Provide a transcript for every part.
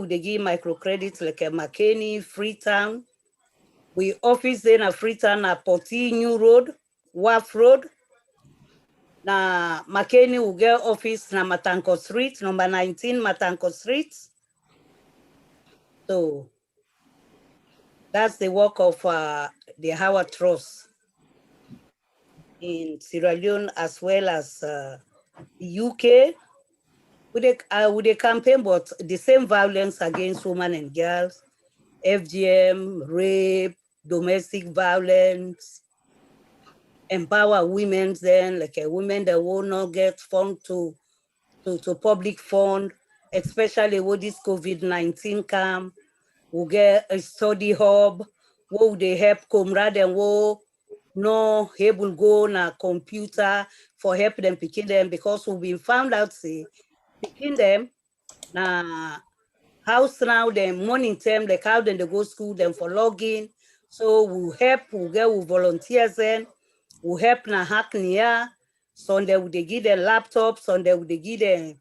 they give microcredits like a McKinney, Freetown. We office then a Freetown at Poti New Road, Wharf Road. Na McKinney will get office na Matanko Street, number 19 Matanko Street. So that's the work of the Hawa Trust in Sierra Leone as well as the UK. With a campaign, but the same violence against women and girls, FGM, rape, domestic violence, empower women then, like women that will not get fund to public fund, especially with this COVID-19 come, we'll get a study hub, where they help comrade and wo no able go na computer for help them picking them because we've been found out say picking them na house now them morning time like how then they go school them for login. So we'll help, we'll get with volunteers then, we'll help na hack near. Sunday would they give them laptops, Sunday would they give them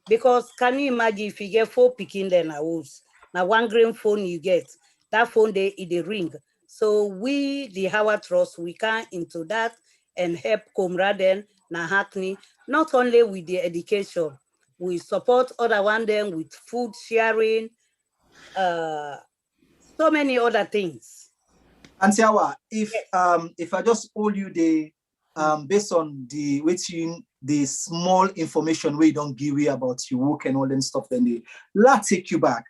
because can you imagine if you get 4 picking then a house? Now 1 green phone you get, that phone they in the ring. So we the Howard Trust, we can into that and help comrade na hackney, not only with the education. We support other one them with food sharing, so many other things. Auntie Hawa, if I just hold you the based on the waiting the small information we don't give you about your work and all them stuff, then they let's take you back.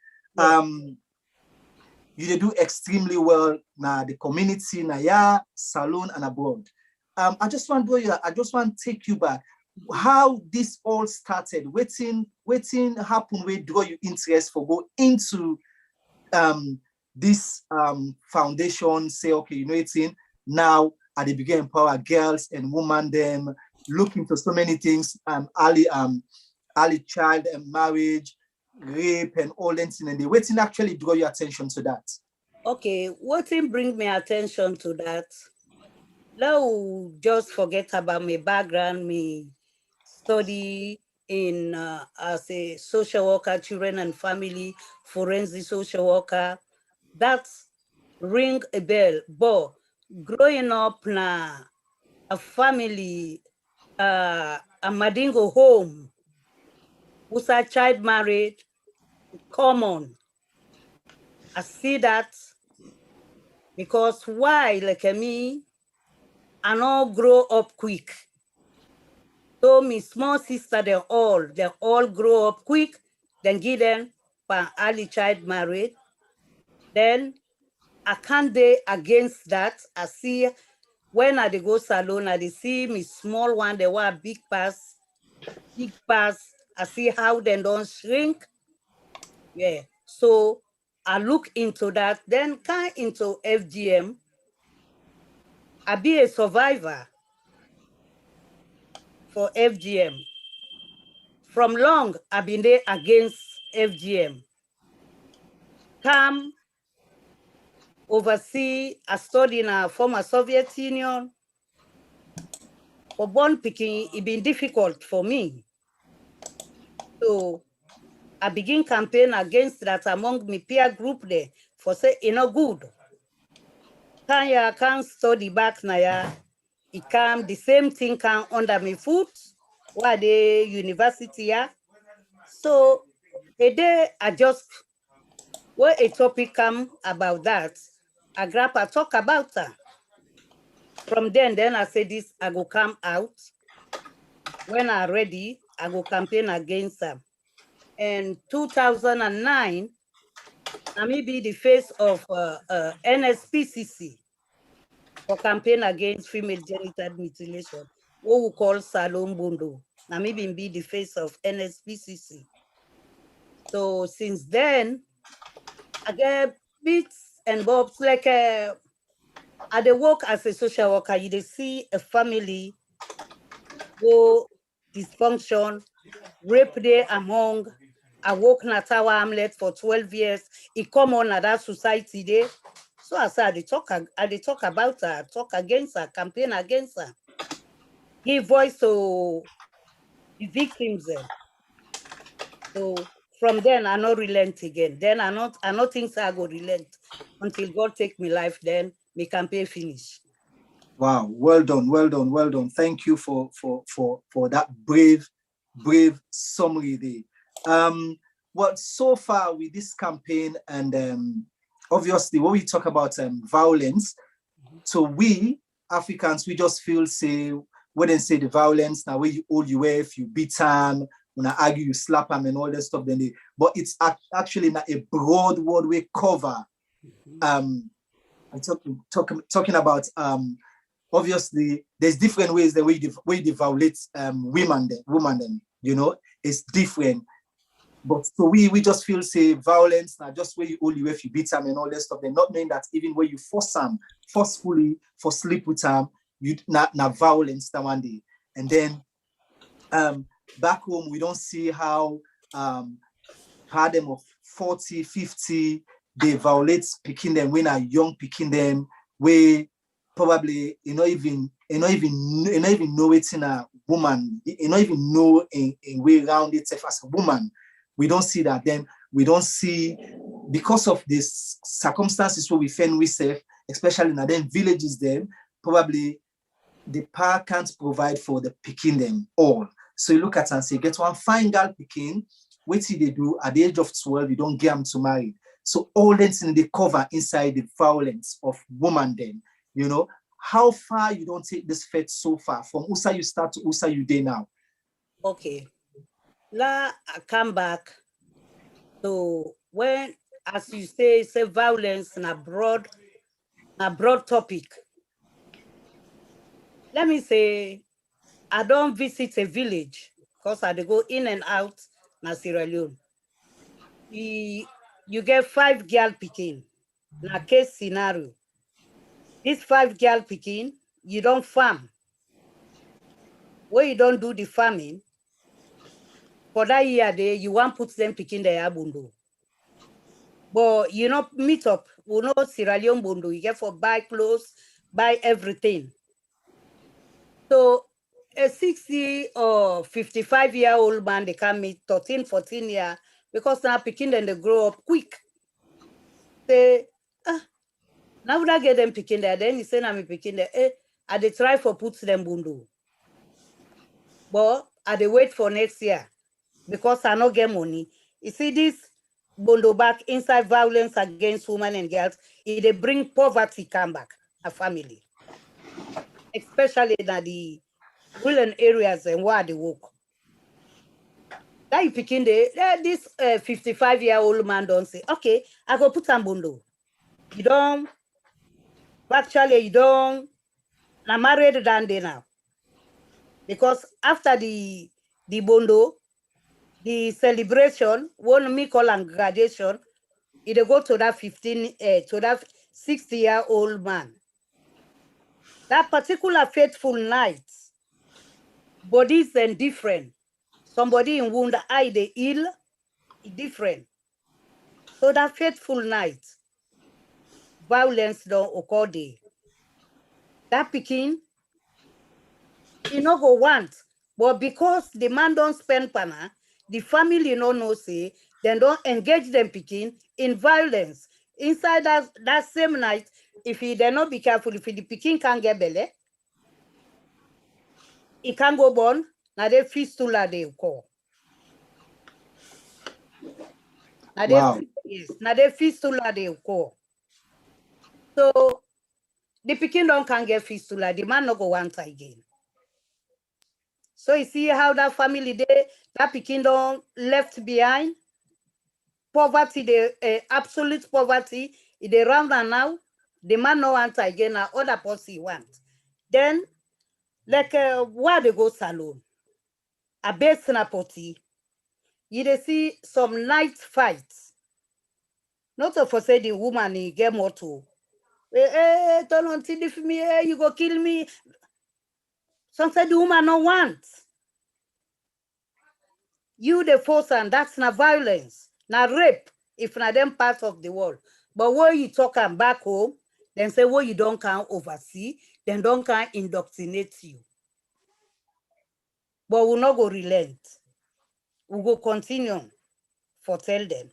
You do extremely well na the community na ya salon and abroad. I just want to take you back. How this all started, waiting happen, where draw you interest for go into this foundation, say, okay, you know, it's in now at the beginning empower girls and women, them looking for so many things, early child and marriage, rape and all that, and the waiting actually draw your attention to that. Okay, what bring me attention to that? Now just forget about my background, me study in as a social worker, children and family, forensic social worker. That ring a bell. But growing up na a family, a Madingo home, who's a child married, common. I see that because why, like me, I not grow up quick. So my small sister, they all grow up quick, then give them for early child married. Then I can't be against that. I see when I go salon, I see me small one, they were big pass. I see how they don't shrink. Yeah. So I look into that, then come into FGM. I be a survivor for FGM. From long, I've been there against FGM. Come oversee, I studied in a former Soviet Union. For born picking, it been difficult for me. So I begin campaign against that among my peer group there for say, you know, good. Can can't study back now, it come, the same thing come under my foot, while the university here. So a day I just, where a topic come about that, I grab a talk about that. From then I say this, I go come out. When I'm ready, I go campaign against them. In 2009, I may be the face of NSPCC for campaign against female genital mutilation, what we call Salon Bondo. I may be the face of NSPCC. So since then, I get bits and bobs like I dey work as a social worker. You dey see a family go dysfunction, rape day among. I work in a Tower Hamlet for 12 years. It come on at that society there. So I said, I talk about her, talk against her, campaign against her. Give voice to the victims then. So from then I not relent again. Then I not think I go relent until God take me life. Then me campaign finish. Wow, well done, well done, well done. Thank you for that brave summary there. Well, so far with this campaign, and obviously when we talk about violence, so we Africans, we just feel say when they say the violence, now where you hold you if you beat them, when I argue, you slap them and all that stuff, then but it's actually not a broad word we cover. I'm talking about obviously there's different ways the way they violate women then, you know, it's different. But so we just feel say violence now just where you only if you beat them and all that stuff, they're not knowing that even where you force them forcefully for sleep with them, you not violence that one day. And then back home we don't see how had them of 40, 50, they violate picking them when are young picking them, where probably you not even know it's in a woman, you not even know in way around itself as a woman. We don't see that. Then we don't see, because of these circumstances where we find ourselves, especially in them villages, then probably the power can't provide for the picking them all. So you look at and say, get one fine girl picking, what did they do at the age of 12, you don't get them to marry. So all that in the cover inside the violence of woman then, you know, how far you don't take this faith so far from USA you start to USA you day now? Okay. Now I come back to when, as you say violence in a broad topic. Let me say, I don't visit a village because I go in and out na Sierra Leone. You get 5 girl picking. Na case scenario. This 5 girl picking, you don't farm. When you don't do the farming, for that year there, you want put them picking the abundo. But you know, meet up, we know Sierra Leone bundo, you get for buy clothes, buy everything. So a 60 or 55-year-old man, they can meet 13, 14 years, because now picking them, they grow up quick. Say, now would I get them picking there? Then you say, I'm picking there. I they try for put them bundo. But I they wait for next year because I not get money. You see this bundo back inside violence against women and girls, it they bring poverty come back a family, especially in the rural areas and where they work. That you picking this 55-year-old man don't say, okay, I go put some bundo. You don't not married than they now. Because after the bondo, the celebration, one me call and graduation, it go to that 60-year-old man. That particular faithful night, bodies and different. Somebody in wound eye they ill, different. So that faithful night, violence don't occur there. That picking, he no go want, but because the man don't spend pana, the family no say, then don't engage them picking in violence. Inside that same night, if he they not be careful, if the picking can't get belly, he can't go born, now they fistula they call. Now Wow. now they fistula they call. So the picking don't can't get fistula, the man no go want again. So you see how that family that picking don't left behind. Poverty, the absolute poverty, they round and now, the man no want again, now other person want. Then, like where they go salon, a base na potty, you see some night fights. Not for say the woman he get more to. Don't want to for me, you go kill me. Some say the woman no want. You the force and that's not violence, not rape, if not them parts of the world. But when you talk and back home, then say, well, you don't can oversee, then don't can indoctrinate you. But we'll not go relent. We'll go continue foretell them.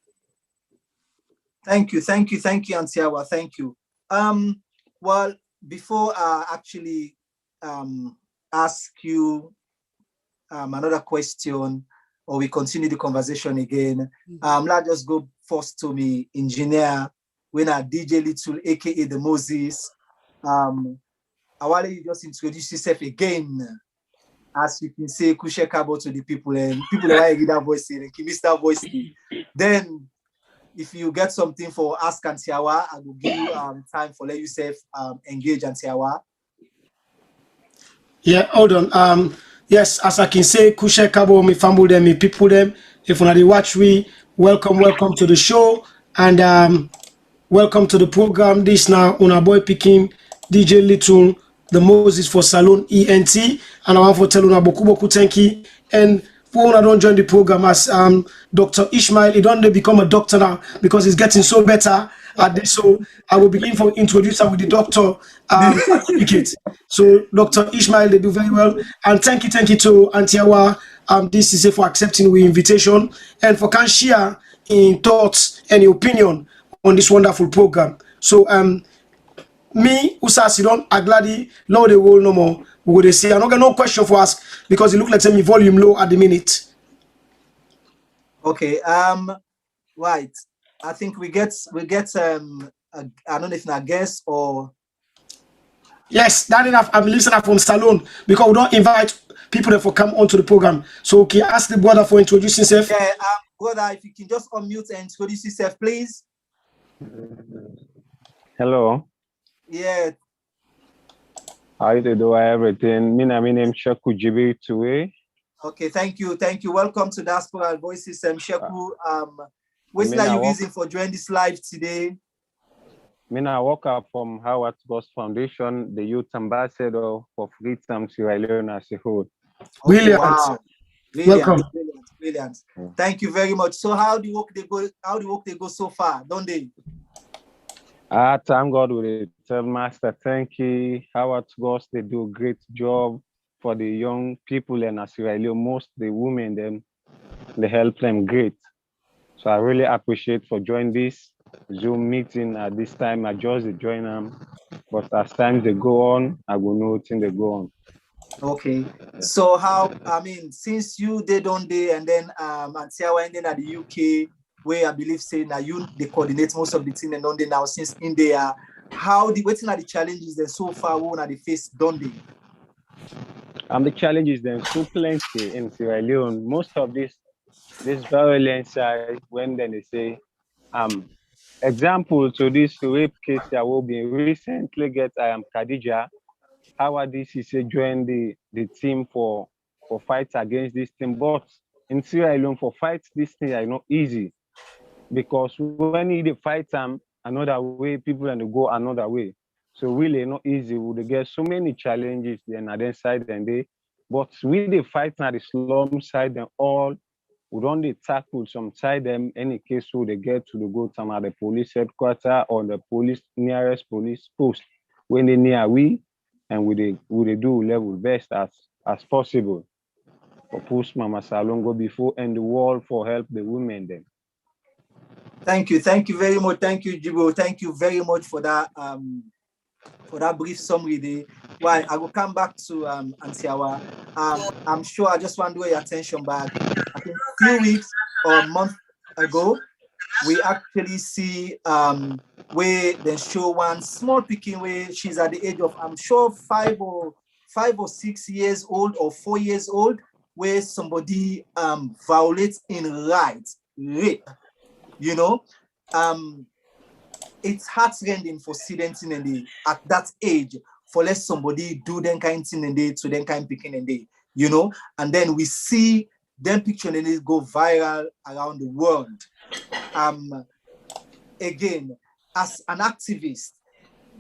Thank you, Auntie Hawa. Thank you. Well, before I actually ask you another question, or we continue the conversation again, let's just go first to me, engineer, when I DJ Little, aka the Moses. I want you just introduce yourself again. As you can say, Kushe Kabo to the people, and people are give that voice in, give me that voice. Then, if you get something for Ask Auntie Hawa, I will give you time for let yourself engage Auntie Hawa. Yeah, hold on. Yes, as I can say, Kushe Kabo, me family them, me people them. If you watch we, welcome to the show, and welcome to the program. This now on our boy picking DJ Little, the Moses for Salon ENT, and I want to tell you boku thank you. And for when I don't join the program as Dr. Ishmael, he don't become a doctor now because he's getting so better at this. So I will begin for introduce her with the doctor certificate. So Dr. Ishmael, they do very well. And thank you to Auntie Hawa, this is for accepting the invitation and for can share in thoughts and opinion on this wonderful program. So me, Usa Sidon, Agladi, low the world no more. We will say, I'm not got no question for us because it look like me volume low at the minute. Okay, right. I think we get I don't know if I guess or yes, that enough. I'm listening from Salon because we don't invite people that for come onto the program. So okay, ask the brother for introducing himself. Yeah, brother, if you can just unmute and introduce yourself, please. Hello. Yeah. How you do everything? My name Sheku Jibi Tuwe. Okay, thank you. Welcome to Diaspora Voices. Sheku. What's your reason for joining this live today? I work up from Hawa Foundation, the youth ambassador for Freedom Sierra Leone as a whole. Okay, Brilliant. wow. Welcome. Brilliant. Thank you very much. So how do work they go so far, don't they? Thank God with it. Tell Master, thank you. Howard Ghost, they do a great job for the young people in Sierra Leone. Most the women, they help them great. So I really appreciate for joining this Zoom meeting at this time. I just join them, but as time they go on, I will know things they go on. Okay. So how, since you did on day and then Auntie Hawa ending at the UK, where I believe saying that they coordinate most of the team and on day now since in there, waiting at the challenges then so far won at the face don't they? The challenges then so plenty in Sierra Leone. Most of this violence when then they say example to this rape case that will be recently get Khadija. How this is join the team for fights against this thing, but in Sierra Leone for fights this thing are not easy because when you fight another way, people and go another way. So really not easy. We get so many challenges then at the side and they, but we the fight at the slum side and all. We don't tackle some side them any case so they get to the go to the police headquarters or the nearest police post when they near we and we do level best as possible for push Mama Salongo before and the wall for help the women then. Thank you very much. Thank you, Jibo. Thank you very much for that brief summary there. Well, I will come back to Auntie Hawa. I'm sure I just want to draw your attention back. I think a few weeks or a month ago, we actually see where they show one small picking where she's at the age of, I'm sure 5 or 6 years old or 4 years old, where somebody violates in rape. You know, it's heartrending for students at that age for let somebody do them kind of thing and they to them kind picking and they, you know, and then we see them picture and they go viral around the world. Again, as an activist,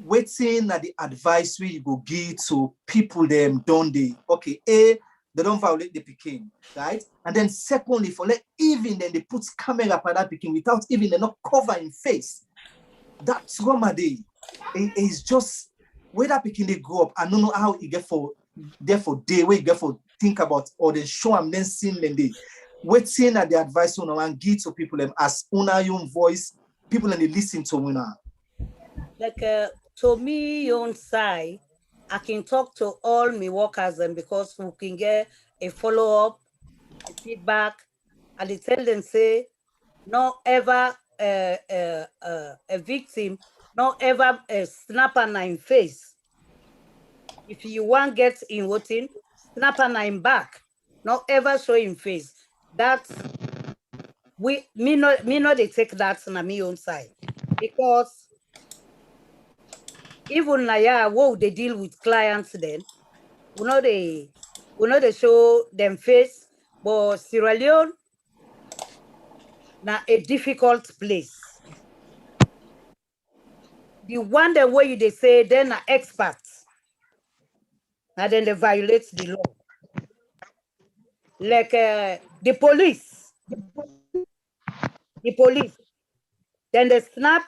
waiting at the advice we go give to people them don't they? Okay, they don't violate the picking, right? And then secondly, for let even then they put camera for that picking without even they not covering face. That trauma day is just where that picking they grow up. I don't know how you get for therefore day where you get for think about or they show them then seen then they. waiting at the advice on and give to people as una your voice, people and they listen to una. Like to me own side, I can talk to all my workers and because we can get a follow-up, a feedback, and they tell them say, not ever a victim, not ever a snap a nine face. If you want get in voting, snap a nine back, not ever show in face. That's me not they take that on my own side because even now, what they deal with clients then, we know they show them face, but Sierra Leone now a difficult place. The one the way they say they're not experts, and then they violate the law. Like the police, then they snap,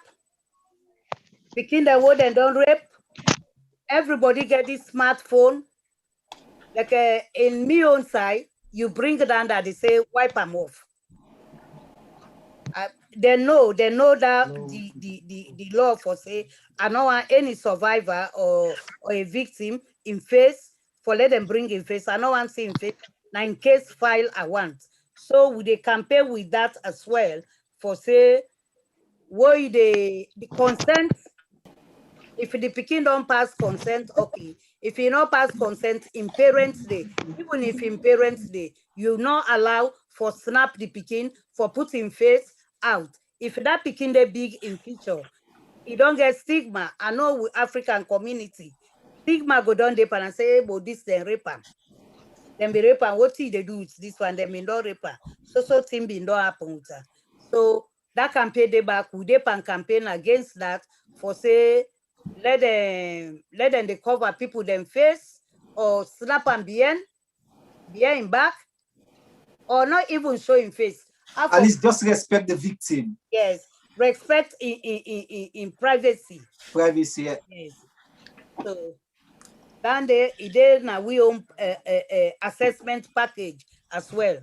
picking the word and don't rape. Everybody get this smartphone. Like in me own side, you bring it down that they say wipe them off. They know that the law for say I don't want any survivor or a victim in face for let them bring in face. I don't want to see in face. Now in case file I want. So we they campaign with that as well for say why the consent. If the pikin don't pass consent, okay. If you not pass consent in Parents' Day, even if in Parents' Day, you not allow for snap the pikin for putting face out. If that pikin they big in future, it don't get stigma. I know with African community, stigma go down there and say, hey, but this then rape am. Then be rape am. What they do with this one? Then be don't rape am. So thing be don't happen with her. So that campaign they back, we they pan campaign against that for say let them they cover people them face or slap and behind back or not even showing face. At least just respect the victim. Yes, respect in privacy. Privacy. Yeah. Yes. So then they now we own assessment package as well.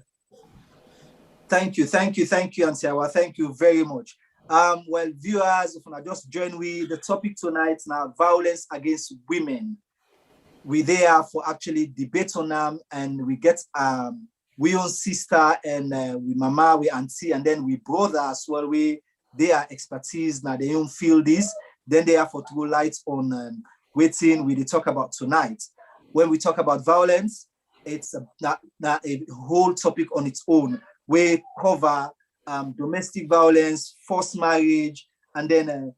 Thank you, Auntie Hawa. Thank you very much. Well, viewers, if I just join with the topic tonight now, violence against women. We there for actually debate on them, and we get we own sister and we mama, we auntie, and then we brother as well. We their expertise now they don't feel this. Then they have for throw light on waiting we talk about tonight. When we talk about violence, it's not a whole topic on its own. We cover domestic violence, forced marriage, and then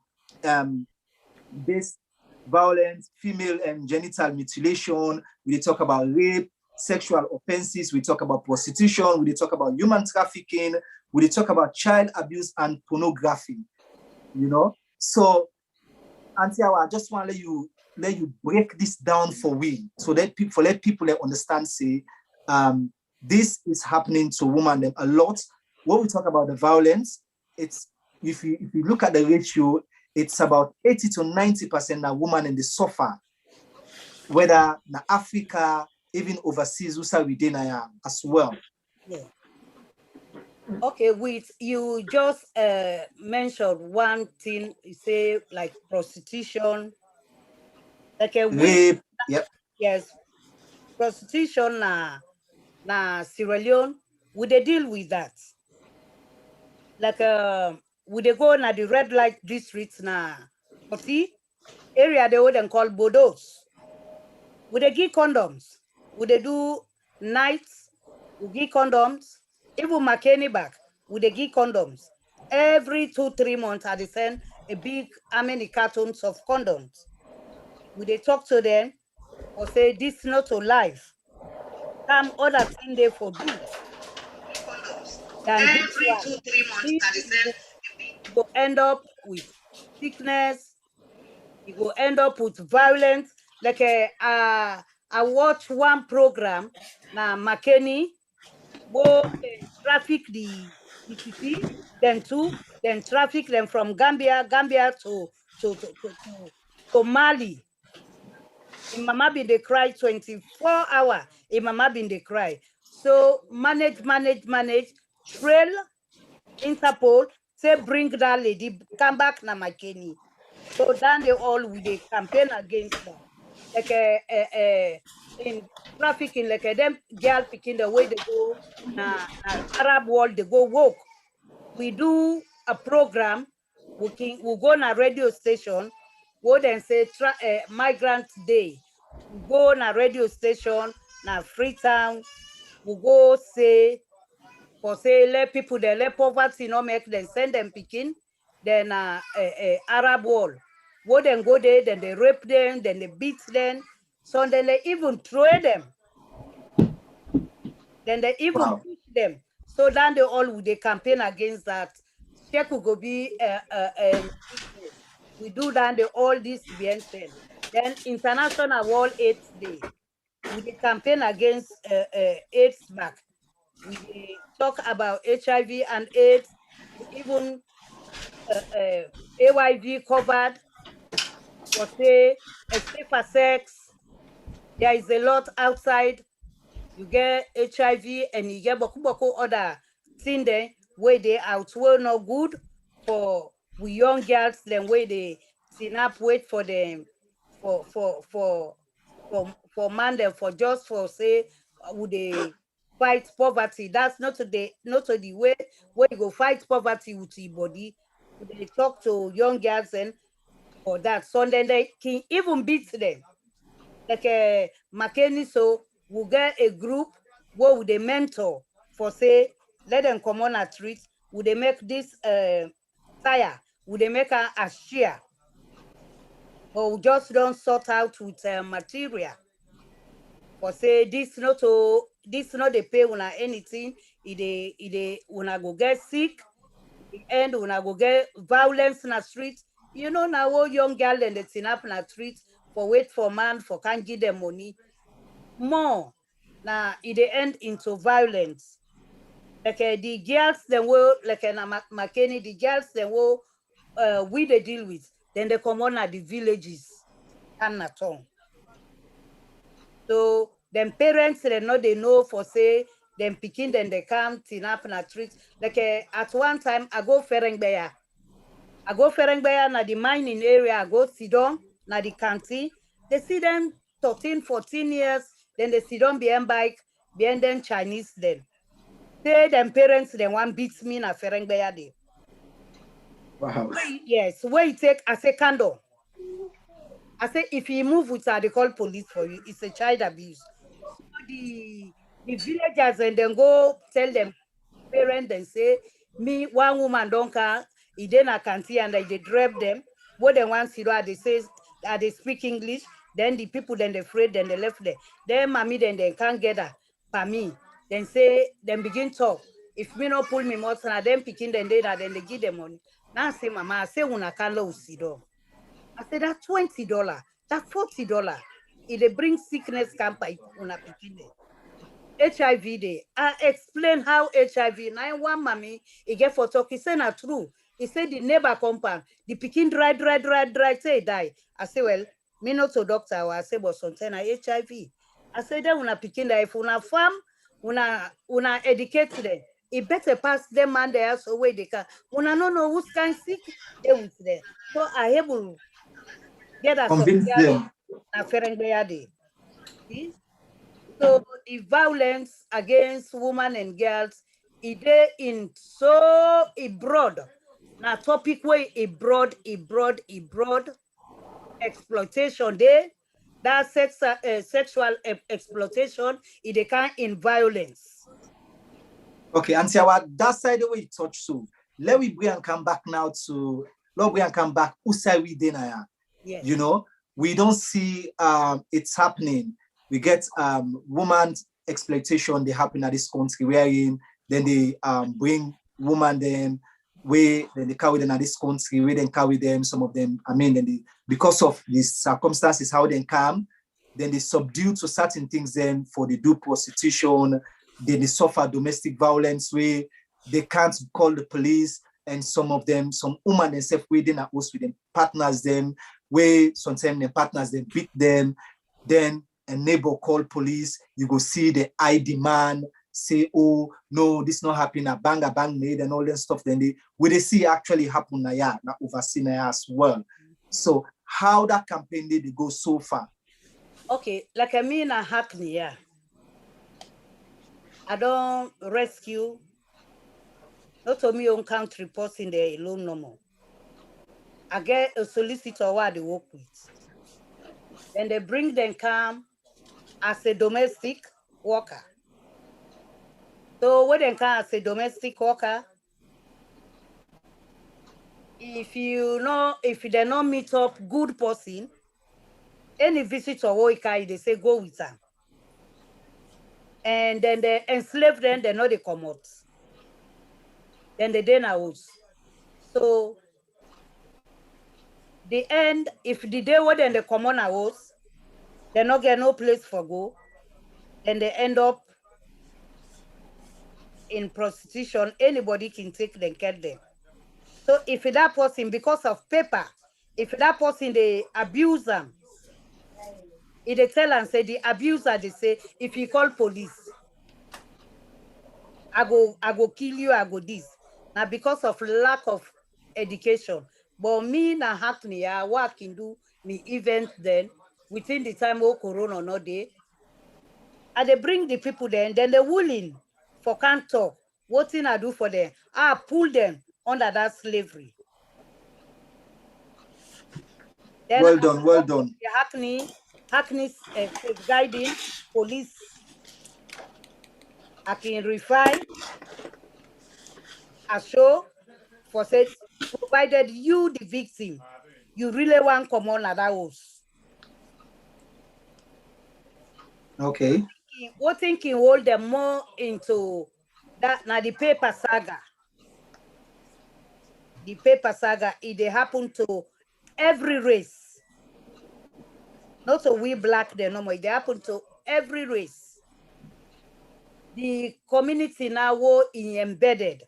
based violence, female and genital mutilation. We talk about rape, sexual offenses. We talk about prostitution. We talk about human trafficking. We talk about child abuse and pornography. You know, so Auntie Hawa, I just want to let you break this down for we, so that let people understand. Say, this is happening to women a lot. When we talk about the violence, it's if you look at the ratio, it's about 80 to 90% of women in the suffer, whether in Africa, even overseas, within as well. Yeah. Okay, with you just mentioned one thing, you say like prostitution, like a rape. Yep. Yes, prostitution na Sierra Leone, would they deal with that? Like would they go na the red light districts na see area they would call Bodos? Would they give condoms? Would they do nights? Would give condoms? Even McKinney back, would they give condoms? Every 2-3 months, I they send a big how many cartons of condoms? Would they talk to them or say this not to life? Come other thing they for do. Then this one, 2-3 months, you go end up with sickness. You go end up with violence. Like I watch one program now McKinney go traffic the city, then traffic them from Gambia to Mali. In Mama been they cry 24 hours. In Mama been they cry. So manage, trail Interpol, say bring that lady, come back na Makeni. So then they all with a campaign against that. Like in trafficking, like them girl picking the way they go na Arab world, they go walk. We do a program, we go na radio station, go then say Migrant Day. We go na radio station, na Freetown, we go say for say let people they let poverty not make them send them picking, then Arab wall. Go then go there, then they rape them, then they beat them, so then they even throw them, then they even push them. So then they all they campaign against that. Sheikh go be we do that the all this being said. Then International World AIDS Day, we dey campaign against AIDS back. We talk about HIV and AIDS, we even AYV covered, for say a safer sex. There is a lot outside. You get HIV and you get boku other thing there where they out were not good for we young girls, then where they sit up wait for them for man them for just for say would they fight poverty. That's not the way where you go fight poverty with your body. They talk to young girls and for that. So then they can even beat them. Like a McKinney, so we'll get a group where would they mentor for say, let them come on a treat, would they make this tire, would they make a shear, or we just don't sort out with material. For say this not the pay when anything, it when I go get sick, and when I go get violence in the street. You know now all young girl and they sit up in the street for wait for man for can't give them money. More now it end into violence. Like the girls then will like McKinney, the girls then will we they deal with, then they come on at the villages and at all. So them parents they know for say them picking then they come tin up in a treat. Like at one time I go Ferengbeya na the mining area, I go sit down na the canteen. They see them 13, 14 years, then they sit down behind bike, behind them Chinese then. Say them parents then one beats me na Ferengbeya day. Wow. Yes, where you take I say candle. I say if you move with her, they call police for you. It's a child abuse. So the villagers and then go tell them parents and say, me one woman don't care, he then I can see and they drop them. What they want to do, they say they speak English, then the people then they afraid, then they left there. Then mommy then they can't get her for me. Then say then begin talk. If me not pull me more, then picking then they give them money. Now say mama, I say una can't lose it. I said that $20, that $40, it brings sickness camper on a picking. HIV day. I explain how HIV. Now one mommy, he get for talk. He said not true. He said the neighbor compound, the picking dry, say die. I say, well, me not to doctor. I say, but something HIV. I said that when I picking that if una farm, una educate them. It better pass them man there so way they can. Una no know who's kind sick, they with them. So I able get a Convince them. So the violence against women and girls, it in so broad. Now topic way a broad exploitation there. That sexual exploitation, it can in violence. Okay, and see that side the way you touch so. Let we bring and come back now to let we come back. Usai we dinaya. Yes. You know, we don't see it's happening. We get woman's exploitation, they happen at this country wherein then they bring woman them then they carry them at this country, we then carry them, some of them, I mean, then they, because of these circumstances, how they come, then they subdue to certain things then for they do prostitution, then they suffer domestic violence where they can't call the police, and some of them, some women themselves within a house with them, partners them, where sometimes the partners they beat them, then a neighbor call police, you go see the ID man, say, oh no, this not happening, a bang made and all that stuff, then they see actually happen na ya, na oversee na ya as well. So how that campaign did go so far? Okay, like I mean a Hackney, yeah. I don't rescue, not to me own country person there alone no more. I get a solicitor who I dey work with. Then they bring them come as a domestic worker. So when they come as a domestic worker, if they not meet up good person, any visitor they say go with them. And then they enslave them, they know they come out. Then they then house. So the end, if the day when they come on house, they not get no place for go, and they end up in prostitution. Anybody can take them, get them. So if that person, because of paper, if that person they abuse them, if they tell and say the abuser, they say, if you call police, I go kill you, I go this. Now because of lack of education. But me na Hackney, what I can do me event then within the time of Corona no day. And they bring the people then they're willing for can't talk. What thing I do for them? I pull them under that slavery. Then well done. The Hackney's guiding police. I can refine a show for said, provided you the victim, you really want come on at that house. Okay. What thinking hold them more into that now the paper saga. The paper saga, it happen to every race. Not so we black there no more, it happen to every race. The community now were embedded.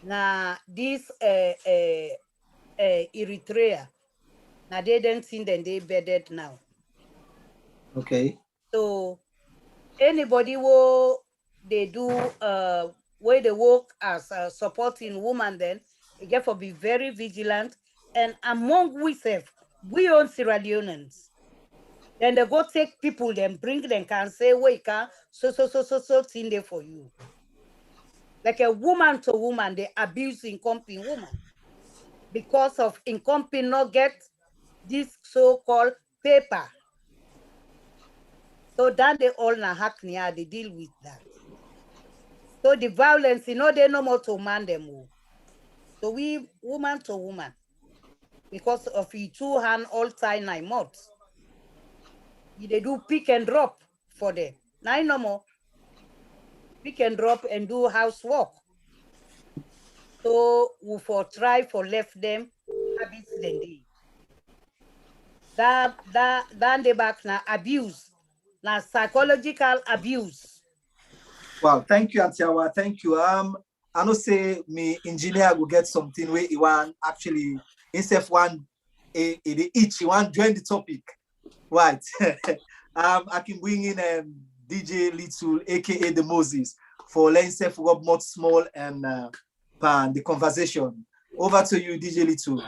Now this Eritrea, now they don't think that they embedded now. Okay. So anybody who they do where they work as supporting women, then they get to be very vigilant. And among we own Sierra Leoneans. Then they go take people, then bring them, can say, wait, can so thing there for you. Like a woman to woman, they abuse incompetent woman because of incompetent not get this so-called paper. So that they all na Hackney, they deal with that. So the violence, they no more to man them. So we woman to woman, because of the 2 hand all time 9 months. They do pick and drop for them. Now no more. Pick and drop and do housework. So we for try for left them habits then they. That they back now abuse. Now psychological abuse. Wow, thank you, Auntie Hawa. Thank you. I know say me engineer will get something where he want actually instead of one each he want join the topic. Right. I can bring in DJ Little, aka the Moses, for letting say Rob Mott Small and Pan the conversation. Over to you, DJ Little.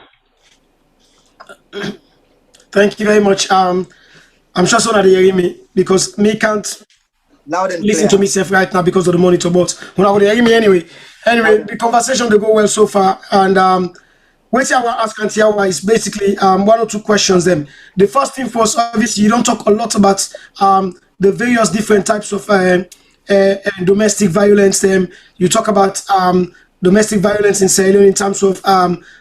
Thank you very much. I'm sure someone are hearing me because me can't Loud and listen clear. to myself right now because of the monitor, but when I would hear me anyway. Anyway, the conversation they go well so far, and what I want to ask Auntie Hawa is basically 1 or 2 questions. Them. The first thing first, obviously, you don't talk a lot about the various different types of domestic violence. You talk about domestic violence in Sierra Leone in terms of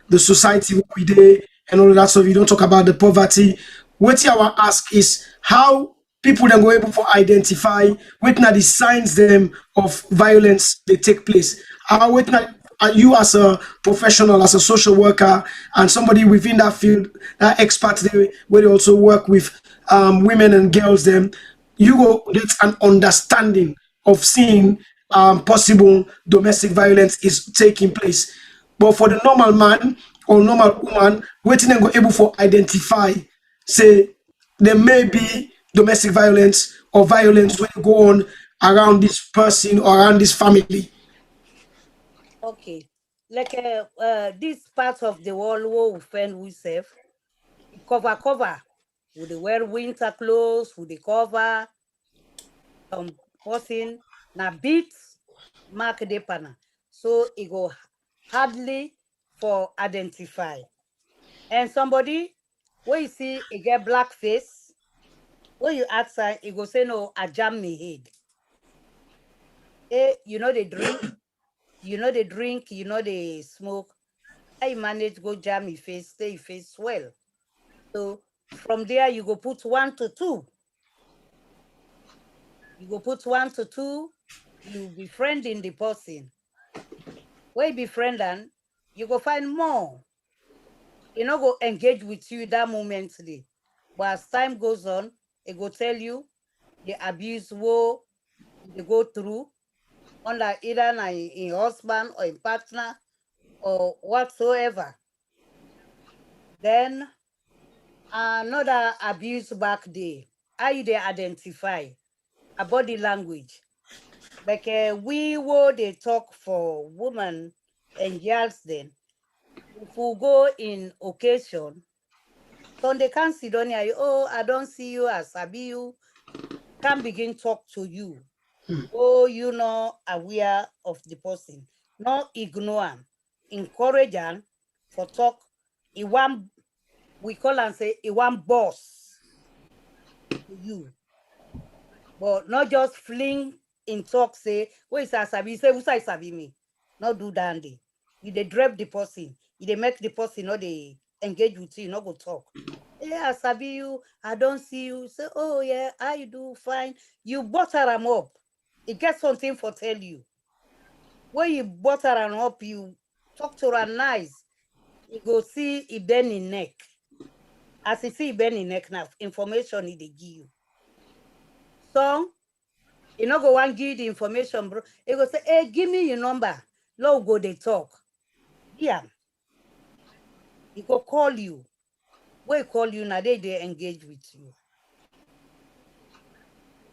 the society we do and all of that stuff. You don't talk about the poverty. What I want to ask is how people then go able to identify what are the signs them of violence they take place. You as a professional, as a social worker, and somebody within that field, that expert where they also work with women and girls, them you go get an understanding of seeing possible domestic violence is taking place. But for the normal man or normal woman, waiting and go able to identify, say there may be domestic violence or violence when you go on around this person or around this family? Okay. Like this part of the world where we find we safe, cover. Would they wear winter clothes? Would they cover some person? Na beats mark the panel. So it go hardly for identify. And somebody where you see it get black face, when you ask her, it go say no, I jam me head. You know they drink, you know they smoke. I manage go jam your face, stay your face well. So from there you go put 1 to 2. You go put 1 to 2, you befriending the person. Where you befriend them, you go find more. You know go engage with you that momently. But as time goes on, it go tell you the abuse wo they go through under either in husband or in partner or whatsoever. Then another abuse back there. How you they identify a body language? Like we will they talk for women and girls then. If we go in occasion, so they can't sit down here, oh, I don't see you as Sabi you, can begin talk to you. Oh, you know, aware of the person. Not ignore them. Encourage them for talk. We call and say, it one boss to you. But not just fling in talk, say, where is Sabi? Say, who's I Sabi me? Not do that. You they drop the person. You they make the person, not they engage with you, not go talk. Yeah, Sabi you, I don't see you. Say, oh yeah, I do fine. You butter them up. It gets something for tell you. When you butter them up, you talk to her nice. You go see it bend in neck. As you see it bend in neck now, information they give you. So you know go one give the information, bro. You go say, hey, give me your number. Now go they talk. Yeah. He go call you. When call you now, they engage with you.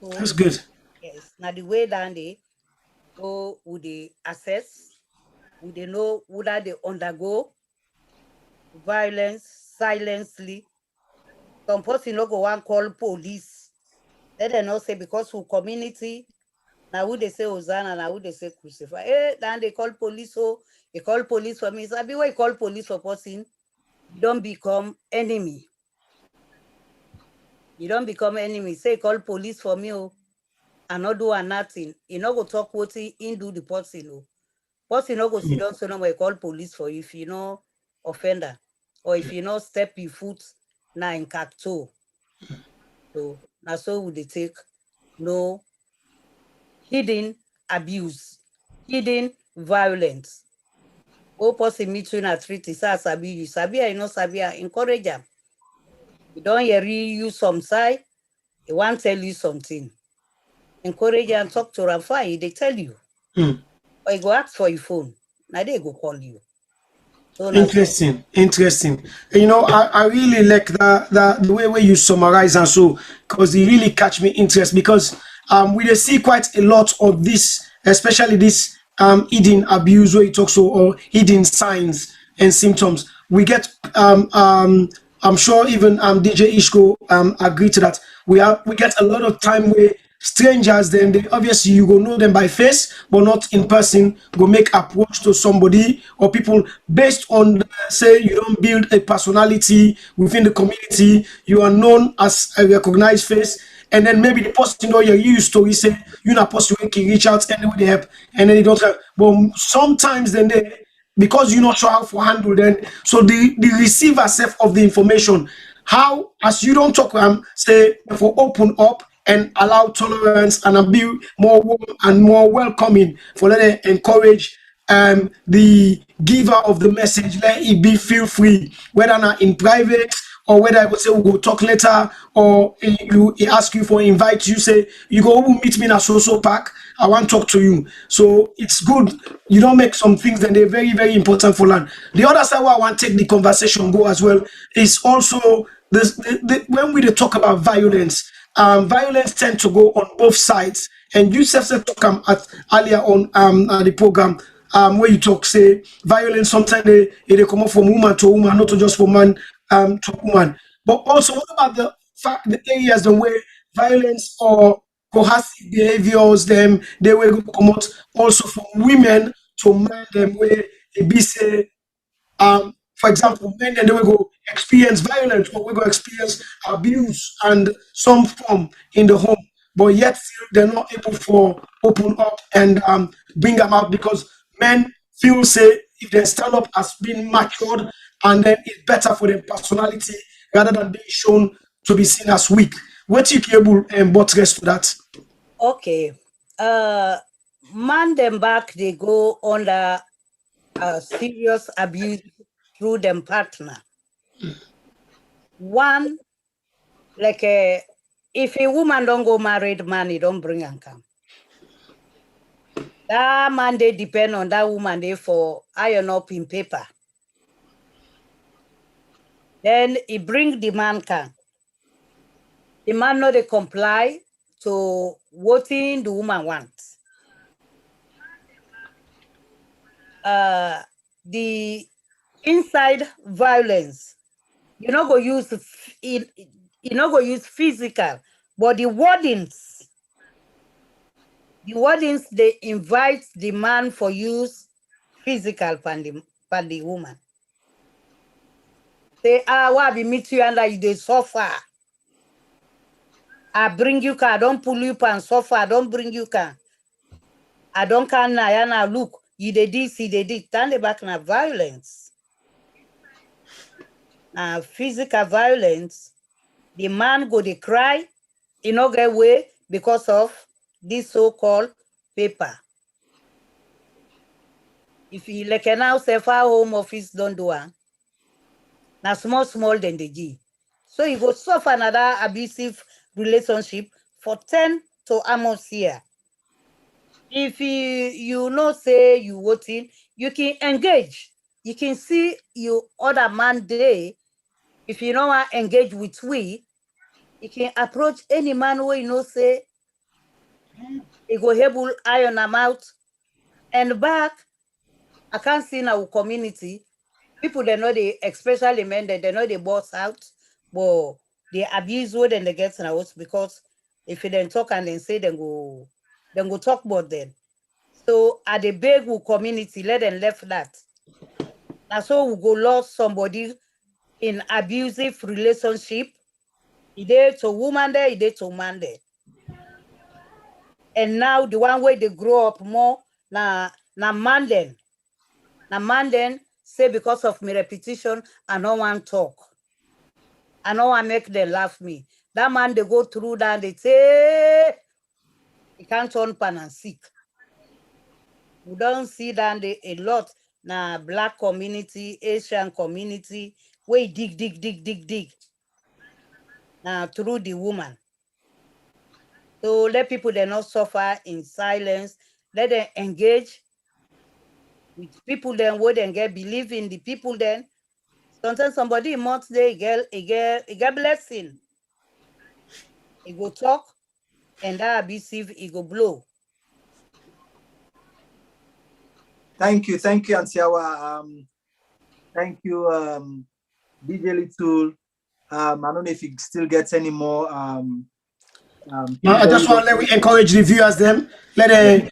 So, That's good. yes. Now the way down there, go would they assess, would they know whether they undergo violence silently. Some person no go one call police. Let them not say because who community. Now would they say Hosanna, now would they say crucify. Then they call police, so they call police for me. So I be why you call police for person, you don't become enemy. You don't become enemy. Say call police for me, oh, and not do nothing. You not go talk what he do the person, oh. Person no go sit down, so no way call police for you if you know offender. Or if you know step your foot now in toe. So now so would they take no hidden abuse, hidden violence. Oh, person meet you na treat is sabi you. Sabi I know sabi I encourage them. You don't hear you some side, they want tell you something. Encourage and talk to them fine, they tell you. Or you go ask for your phone. Now they go call you. So Interesting, interesting. You know, I really like the way where you summarize and so because it really catch me interest because we dey see quite a lot of this, especially this hidden abuse where you talk so or hidden signs and symptoms. We get I'm sure even DJ Ishko agree to that. We get a lot of time where strangers then they obviously you go know them by face but not in person go make approach to somebody or people based on say you don't build a personality within the community, you are known as a recognized face, and then maybe the person know you're used to, he say you're not supposed to reach out anyway they help and then they don't help. But sometimes then they because you not sure how to handle them. So the receiver self of the information, how as you don't talk say for open up and allow tolerance and be more warm and more welcoming for let them encourage the giver of the message, let it be feel free, whether not in private or whether I would say we'll go talk later, or he ask you for invite, you say you go meet me in a so park. I want to talk to you. So it's good. You don't make some things that they're very, very important for land. The other side where I want to take the conversation go as well is also this when we talk about violence, violence tend to go on both sides, And you said to come at earlier on the program where you talk say violence sometimes they come up from woman to woman, not just from man to woman. But also, what about the areas the way violence or coercive behaviors them they will come out also from women to men them where they be say for example, men then they will go experience violence or we go experience abuse and some form in the home, but yet still they're not able to open up and bring them out because men feel say if they stand up as being matured and then it's better for their personality rather than being shown to be seen as weak. What you able and buttress to that? Okay. Man them back, they go under serious abuse through them partner. One, like if a woman don't go married man, he don't bring and come. That man they depend on that woman they for iron up in paper. Then he bring the man can. The man know they comply to what the woman wants. The inside violence, you not go use it, you not go use physical, but the wordings they invite the man for use physical pan the woman. Say, why be meet you under you they suffer. I bring you car, I don't pull you pan suffer, I don't bring you car. I don't can na look, you they this, you they did. Turn the back na violence. Physical violence, the man go they cry, he no get way because of this so-called paper. If you like an house, if our home office don't do it, now small than the G. So you go suffer another abusive relationship for 10 to almost year. If you know say you voting, you can engage. You can see you other man day. If you don't want to engage with we, you can approach any man who you know say he go able iron them out and back. I can't see in our community. People they know they, especially men, they know they boss out, but they abuse what then they get in the house because if you then talk and then say then go talk about them. So at the big community, let them left that. And so we go lost somebody in abusive relationship. It to woman there, it to man there. And now the one way they grow up more, na man then. Na man then say because of my repetition, I no want talk. I know I make them laugh me. That man, they go through that, they say, he can't turn pan and sick. We don't see that a lot na black community, Asian community, where dig. Now through the woman. So let people they not suffer in silence. Let them engage with people then where they get believe in the people then. Sometimes somebody must they get blessing. He go talk and that abusive he go blow. Thank you, Auntie Hawa. Thank you, DJ Little. I don't know if you still get any more. I just want to let me encourage the viewers them. Let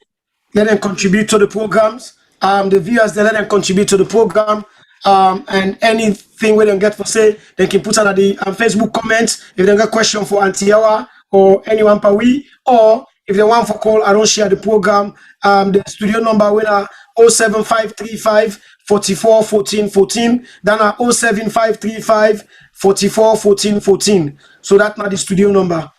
them contribute to the programs. The viewers they let them contribute to the program. And anything we don't get for say, they can put on the Facebook comments if they got question for Auntie Hawa or anyone per we, or if they want for call, I don't share the program. The studio number winner 07535 44 14 14. Then 07535 44 14 14. So that's not the studio number.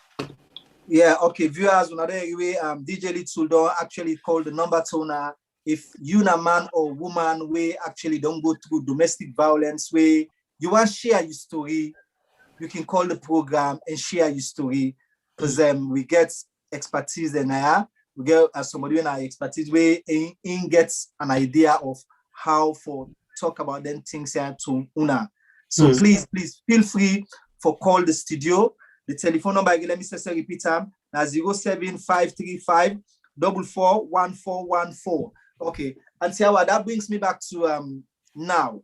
Yeah, okay, viewers, anyway, DJ Little don't actually call the number toner. If you a man or woman we actually don't go through domestic violence, where you want to share your story, you can call the program and share your story because we get expertise and we get somebody in our expertise where in gets an idea of how for talk about them things here to una. So please feel free for call the studio. The telephone number again, let me say repeat them Now 07535 441414. Okay. And see how that brings me back to now.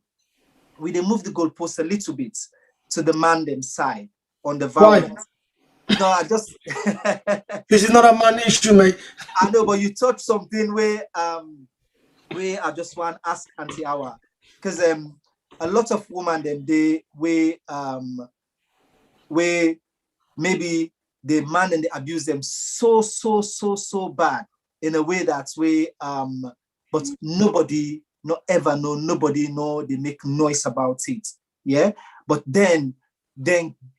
We they move the goalpost a little bit to the man them side on the violence. No, I just this is not a man issue, mate. I know, but you touched something where I just want to ask Auntie Hawa, because a lot of women them they where maybe the man and they abuse them so bad in a way that's way but nobody nobody know they make noise about it, yeah, but then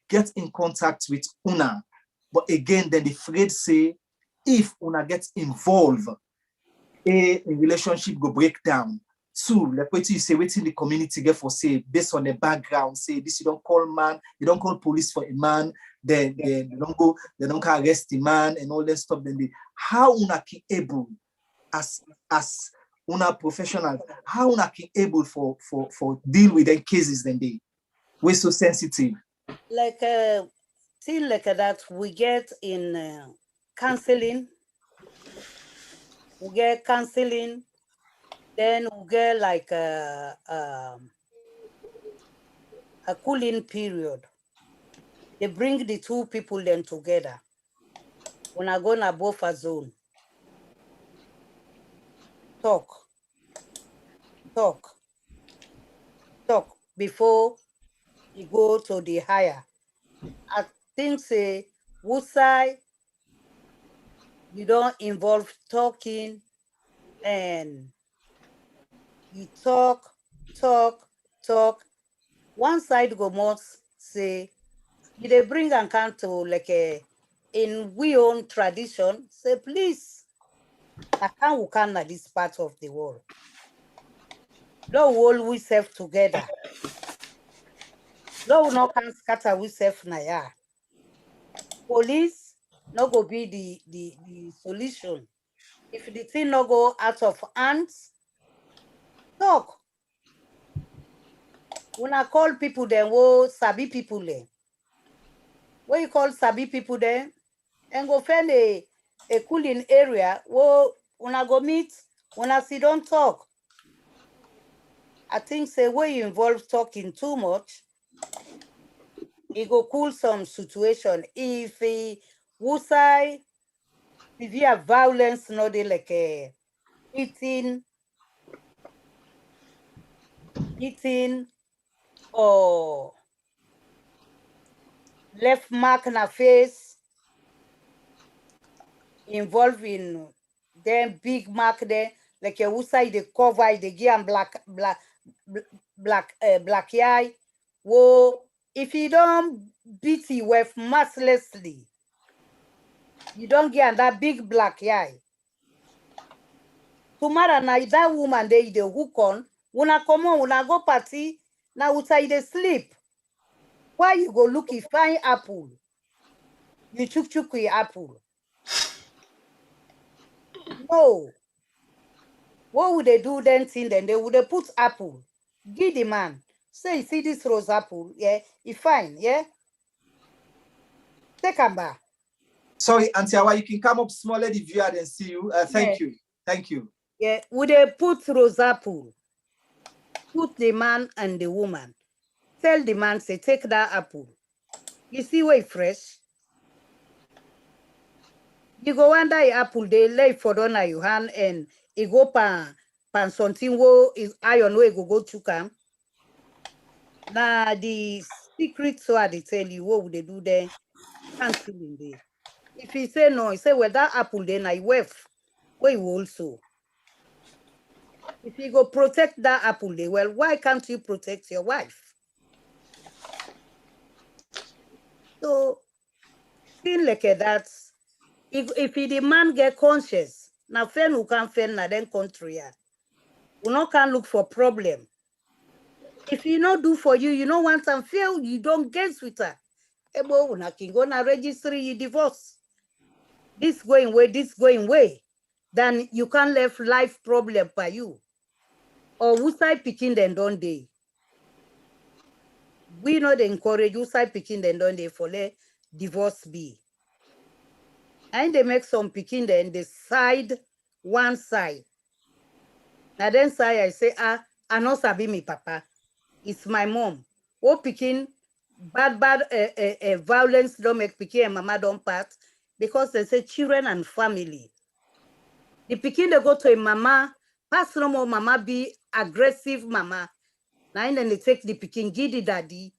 get in contact with una, but again then the afraid say if una gets involved a relationship go break down. Two, like what you say, waiting the community get for say based on the background, say this you don't call man, you don't call police for a man, then they don't arrest the man and all that stuff. Then they how una ki able as una professional, how una ki able for deal with them cases then they we're so sensitive. Like thing like that we get in counseling. We get counseling, then we get like a cooling period. They bring the two people then together. When I go na buffer zone, talk before you go to the higher. I think say Wusai, you don't involve talking and you talk. One side go must say, they bring and come to like in we own tradition, say please, I can't at this part of the world. Don't all we self together. Don't no can scatter we self na ya. Police no go be the solution. If the thing no go out of hands, talk. When I call people then wo sabi people then. When you call sabi people then and go find a cooling area wo when I go meet, when I see don't talk. I think say when you involve talking too much, it go cool some situation. If wusai severe violence, no they like eating or left mark na face, involving them big mark there, like a wusai they cover they give and black eye. Whoa, if you don't beat you with mercilessly, you don't get that big black eye. Tomorrow night that woman they hook on, when I come on, when I go party, now outside they sleep. Why you go look if find apple? You chuk with apple. No. What would they do then thing then? They would put apple. Give the man. Say, you see this rose apple, yeah, it's fine, yeah? Take a back. Sorry, Auntie Hawa, you can come up smaller the viewer and see you. Thank you. Thank you. Yeah, would they put rose apple? Put the man and the woman. Tell the man, say, take that apple. You see where it's fresh? You go under the apple, they lay for on your hand and it go pan something wo is iron way go to come. Now the secret so they tell you what would they do there? Canceling there. If he say no, he say well that apple then I wave. Where you also. If you go protect that apple day, well, why can't you protect your wife? So thing like that, if the man get conscious, now fen who can fen na then country, we not can look for problem. If you not do for you, you don't want some fail, you don't get with her. Ebo una can go na registry you divorce. This going way, then you can't left life problem by you. Or who side picking them don't they? We not encourage you side picking them don't they for let divorce be. And they make some picking then they side one side. Now then say I say, I know sabi me papa. It's my mom. Oh picking bad violence don't make picking and mama don't part because they say children and family. The picking they go to a mama, pass no more mama be aggressive mama. Now then they take the picking, give the daddy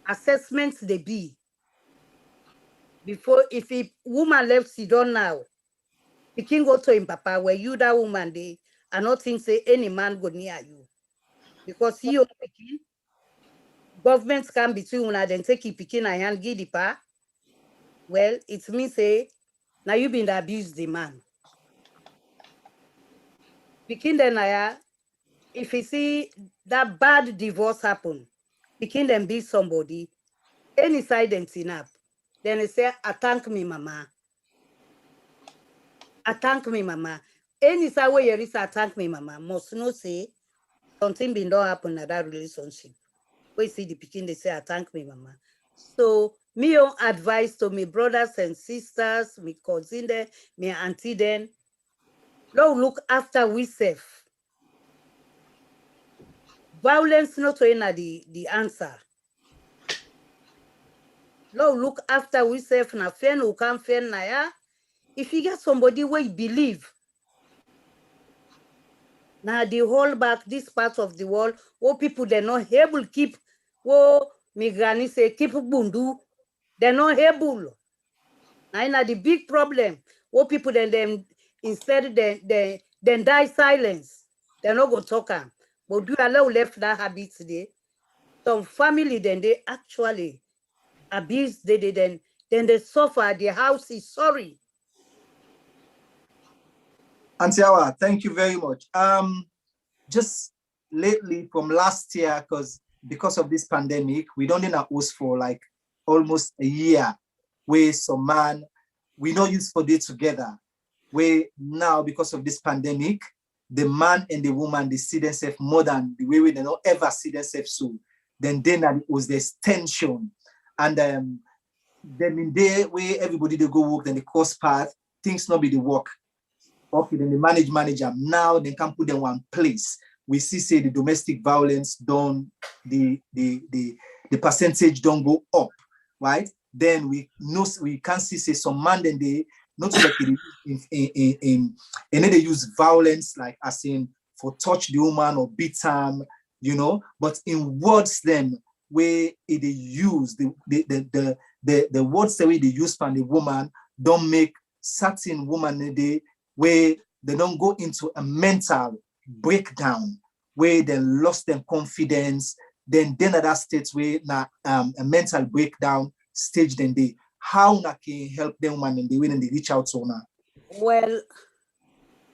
assessments they be. Before if a woman left sit down now, picking go to him papa where you that woman they are not think say any man go near you. Because he picking governments can between una then take it picking a hand give the pa. Well, it means say now you been abused the man. Picking then if you see that bad divorce happen, picking them be somebody, any side them tin up, then they say, I thank me, mama. I thank me, mama. Any side where you reach, I thank me, mama. Must not say something been don't happen in that relationship. We see the picking, they say, I thank me, mama. So me own advice to me brothers and sisters, me cousin them, me auntie them, Lord look after we safe. Violence not the answer. Lord look after we safe na fen who can fen na ya. If you get somebody where you believe, now they hold back this part of the world, people they're not able to keep, my granny say keep bundu, they're not able. Now the big problem, people then instead they die silence, they're not gonna talk. But do allow left that habit today? Some family then they actually abuse, then they suffer, the house is sorry. Auntie Hawa, thank you very much. Just lately from last year, because of this pandemic, we don't in a house for like almost a year, where some man, we not used for day together, where now because of this pandemic, the man and the woman, they see themselves more than the way they don't ever see themselves so. Then it was this tension. And then in there where everybody they go work, then the course path, things not be the work. Okay, then the manager. Now they can put them one place. We see say the domestic violence don't the percentage don't go up, right? Then we can see say some man then they not like in and then they use violence like as in for touch the woman or beat them, but in words then where they use the words the way they use for the woman don't make certain woman they where they don't go into a mental breakdown, where they lost their confidence, then at that stage where now a mental breakdown stage then they how can help them woman and they when they reach out to now. Well,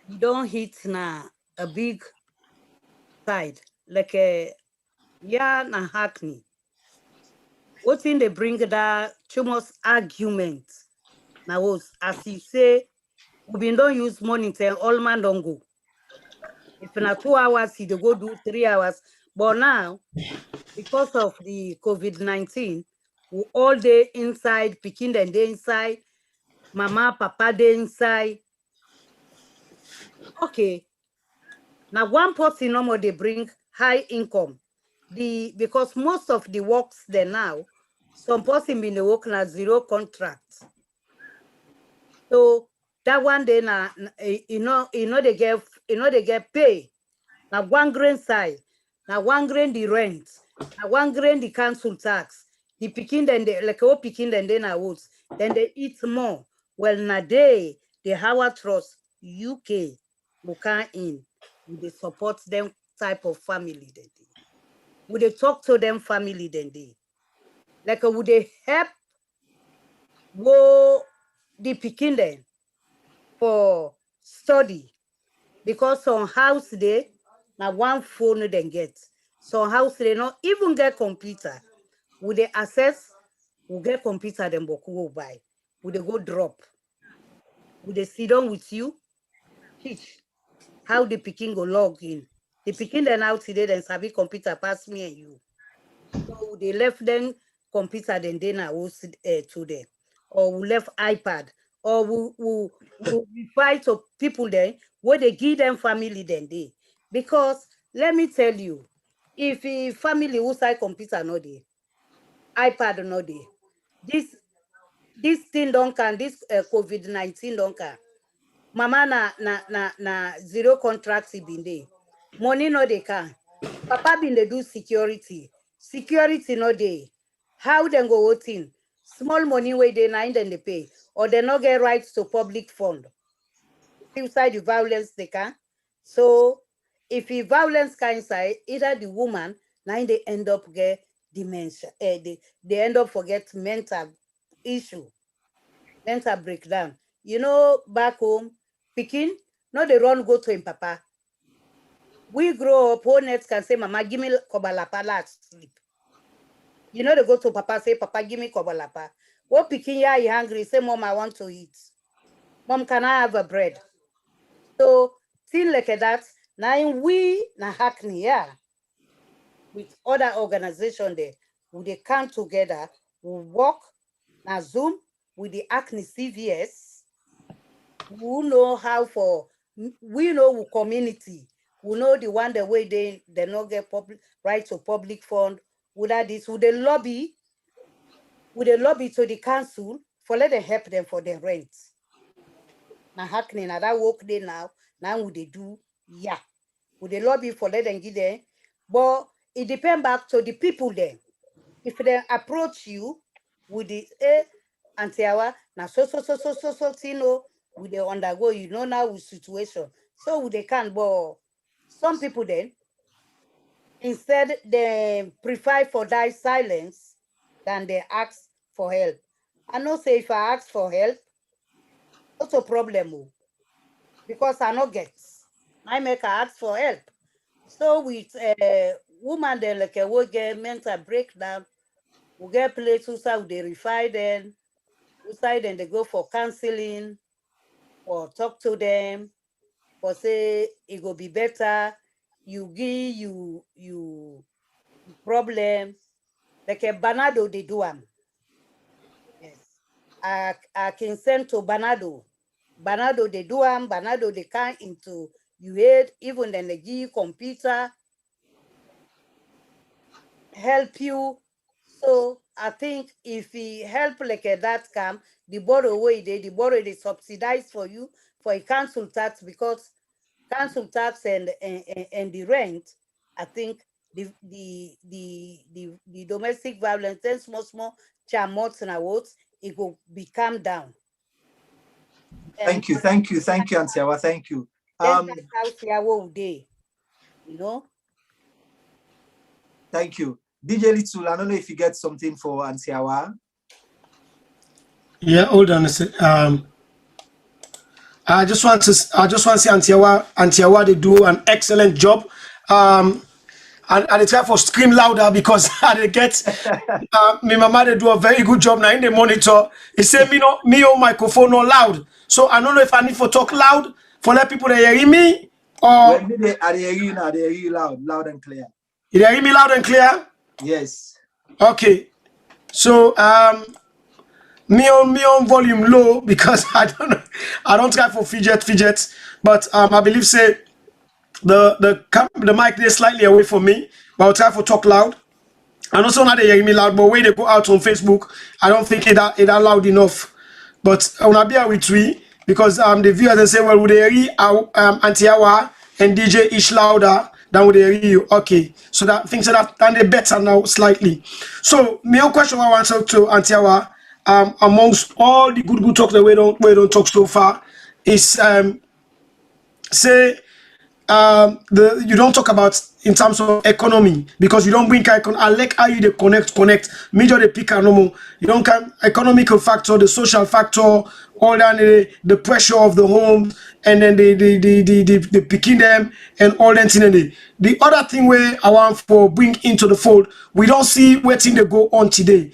you don't hit na a big side like a na hackney. What thing they bring that too much argument now was as you say we don't use money tell all man don't go. If in 2 hours he they go do 3 hours. But now because of the COVID-19, we all day inside, picking them day inside, mama, papa day inside. Okay. Now one person no more they bring high income. Because most of the works there now, some person been the work na zero contract. So that one day na they get pay. Now 1 grain side, now 1 grain the rent, now 1 grain the council tax. The picking then they like picking then na woods. Then they eat more. Well na they the Hawa Trust UK will come in. Would they support them type of family then they? Would they talk to them family then they? Like would they help the picking then for study? Because some house they now one phone then get. Some house they not even get computer. Would they access? Will get computer then boku will buy. Would they go drop? Would they sit down with you? Teach how the picking go log in. The picking then out today then sabi computer pass me and you. So they left them computer then now to them. Or we left iPad or we fight to people then, where they give them family then they. Because let me tell you, if a family who side computer no dey, iPad no dey, this thing don't can, this COVID-19 don't can. Mama na zero contract been dey. Money no dey can. Papa been dey do security. Security no dey. How dem go voting? Small money wey dey na im dem dey pay, or they no get rights to public fund. Inside the violence they can. So if the violence can inside, either the woman now they end up get dementia, they end up forget mental issue, mental breakdown. You know, back home, Pikin, no they run go to him papa. We grow up, whole net can say, Mama, give me kobalapa, let's sleep. You know, they go to papa, say, Papa, give me kobalapa. What Pikin, yeah, he hungry, say, Mom, I want to eat. Mom, can I have a bread? So, thing like that, now we, na Hackney, yeah, with other organization there, we they come together, we work, na Zoom, with the Hackney CVS, who know how for, we know community, we know the one the way they not get public right to public fund, without this, would they lobby to the council for let them help them for their rent. Now Hackney, now that work day now would they do, yeah. Would they lobby for let them give them, but it depends back to the people there. If they approach you with the Auntie Hawa, now so, you know, would they undergo, you know, now with situation. So would they can, but some people then, instead they prefer for die silence than they ask for help. I know say if I ask for help, what's a problem? Because I no get. I make her ask for help. So with woman then like we get mental breakdown, we get places who they refer them, outside then they go for counseling, or talk to them, or say it will be better. You give you problem. Like a Banado they do am. Yes. I can send to Banado. Banado they do am, Banado they come into you head, even then they give you computer, help you. So I think if he help like that come, the borrow way the borrow they subsidize for you for a council tax, because council tax and the rent, I think the domestic violence, then small chamots and awards, it will be calmed down. Thank you, Auntie Hawa, thank you. That's how Siawo day, you know. Thank you. DJ Little, I don't know if you get something for Auntie Hawa. Yeah, hold on a sec. I just want to say Auntie Hawa, they do an excellent job. And they try for scream louder because they get my mama they do a very good job now in the monitor. He say me oh microphone no loud. So I don't know if I need to talk loud for let people they hear me or well, they hear you now, they hear you loud and clear. You hear me loud and clear? Yes. Okay. So me on volume low because I don't try for fidget, but I believe say the mic is slightly away from me, but I'll try to talk loud. And also now they hear me loud, but when they go out on Facebook, I don't think it loud enough. But I wanna be with we because the viewers they say, well, would they hear Auntie Hawa and DJ each louder than would they hear you? Okay, so that things that they better now slightly. So my question I want to Auntie Hawa, amongst all the good talk that we don't talk so far is say you don't talk about in terms of economy because you don't bring icon. I like how you they connect major the pick and normal. You don't come economical factor, the social factor, all that the pressure of the home, and then the picking them and all that thing. The other thing where I want for bring into the fold, we don't see what thing they go on today.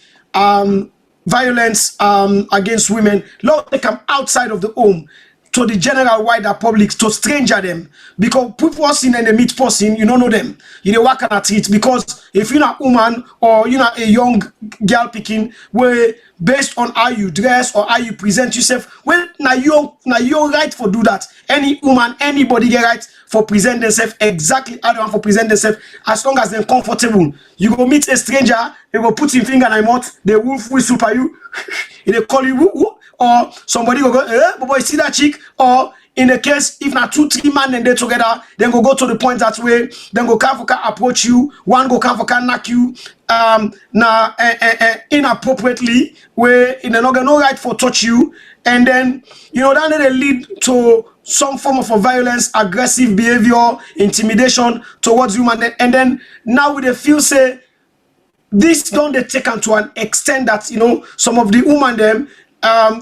Violence against women. Lord, they come outside of the home. to the general wider public, to stranger them, because people seen and they meet person, you don't know them, you know what kind of treat, because if you're not a woman or you're not a young girl picking, where based on how you dress or how you present yourself, well, now you're right for do that. Any woman, anybody get right for present themselves exactly how they want for present themselves, as long as they're comfortable. You go meet a stranger, they go put him finger in your mouth, they wolf whistle for you, they call you woo woo, or somebody will go, but boy, see that chick, or in a case, if not 2-3 men and they together, then go to the point that way, then go come for can approach you, one go come for can knock you, inappropriately, where in the no right for touch you, and then, you know, that they lead to some form of violence, aggressive behavior, intimidation towards human, and then now with the feel say, this don't they take to an extent that, you know, some of the women them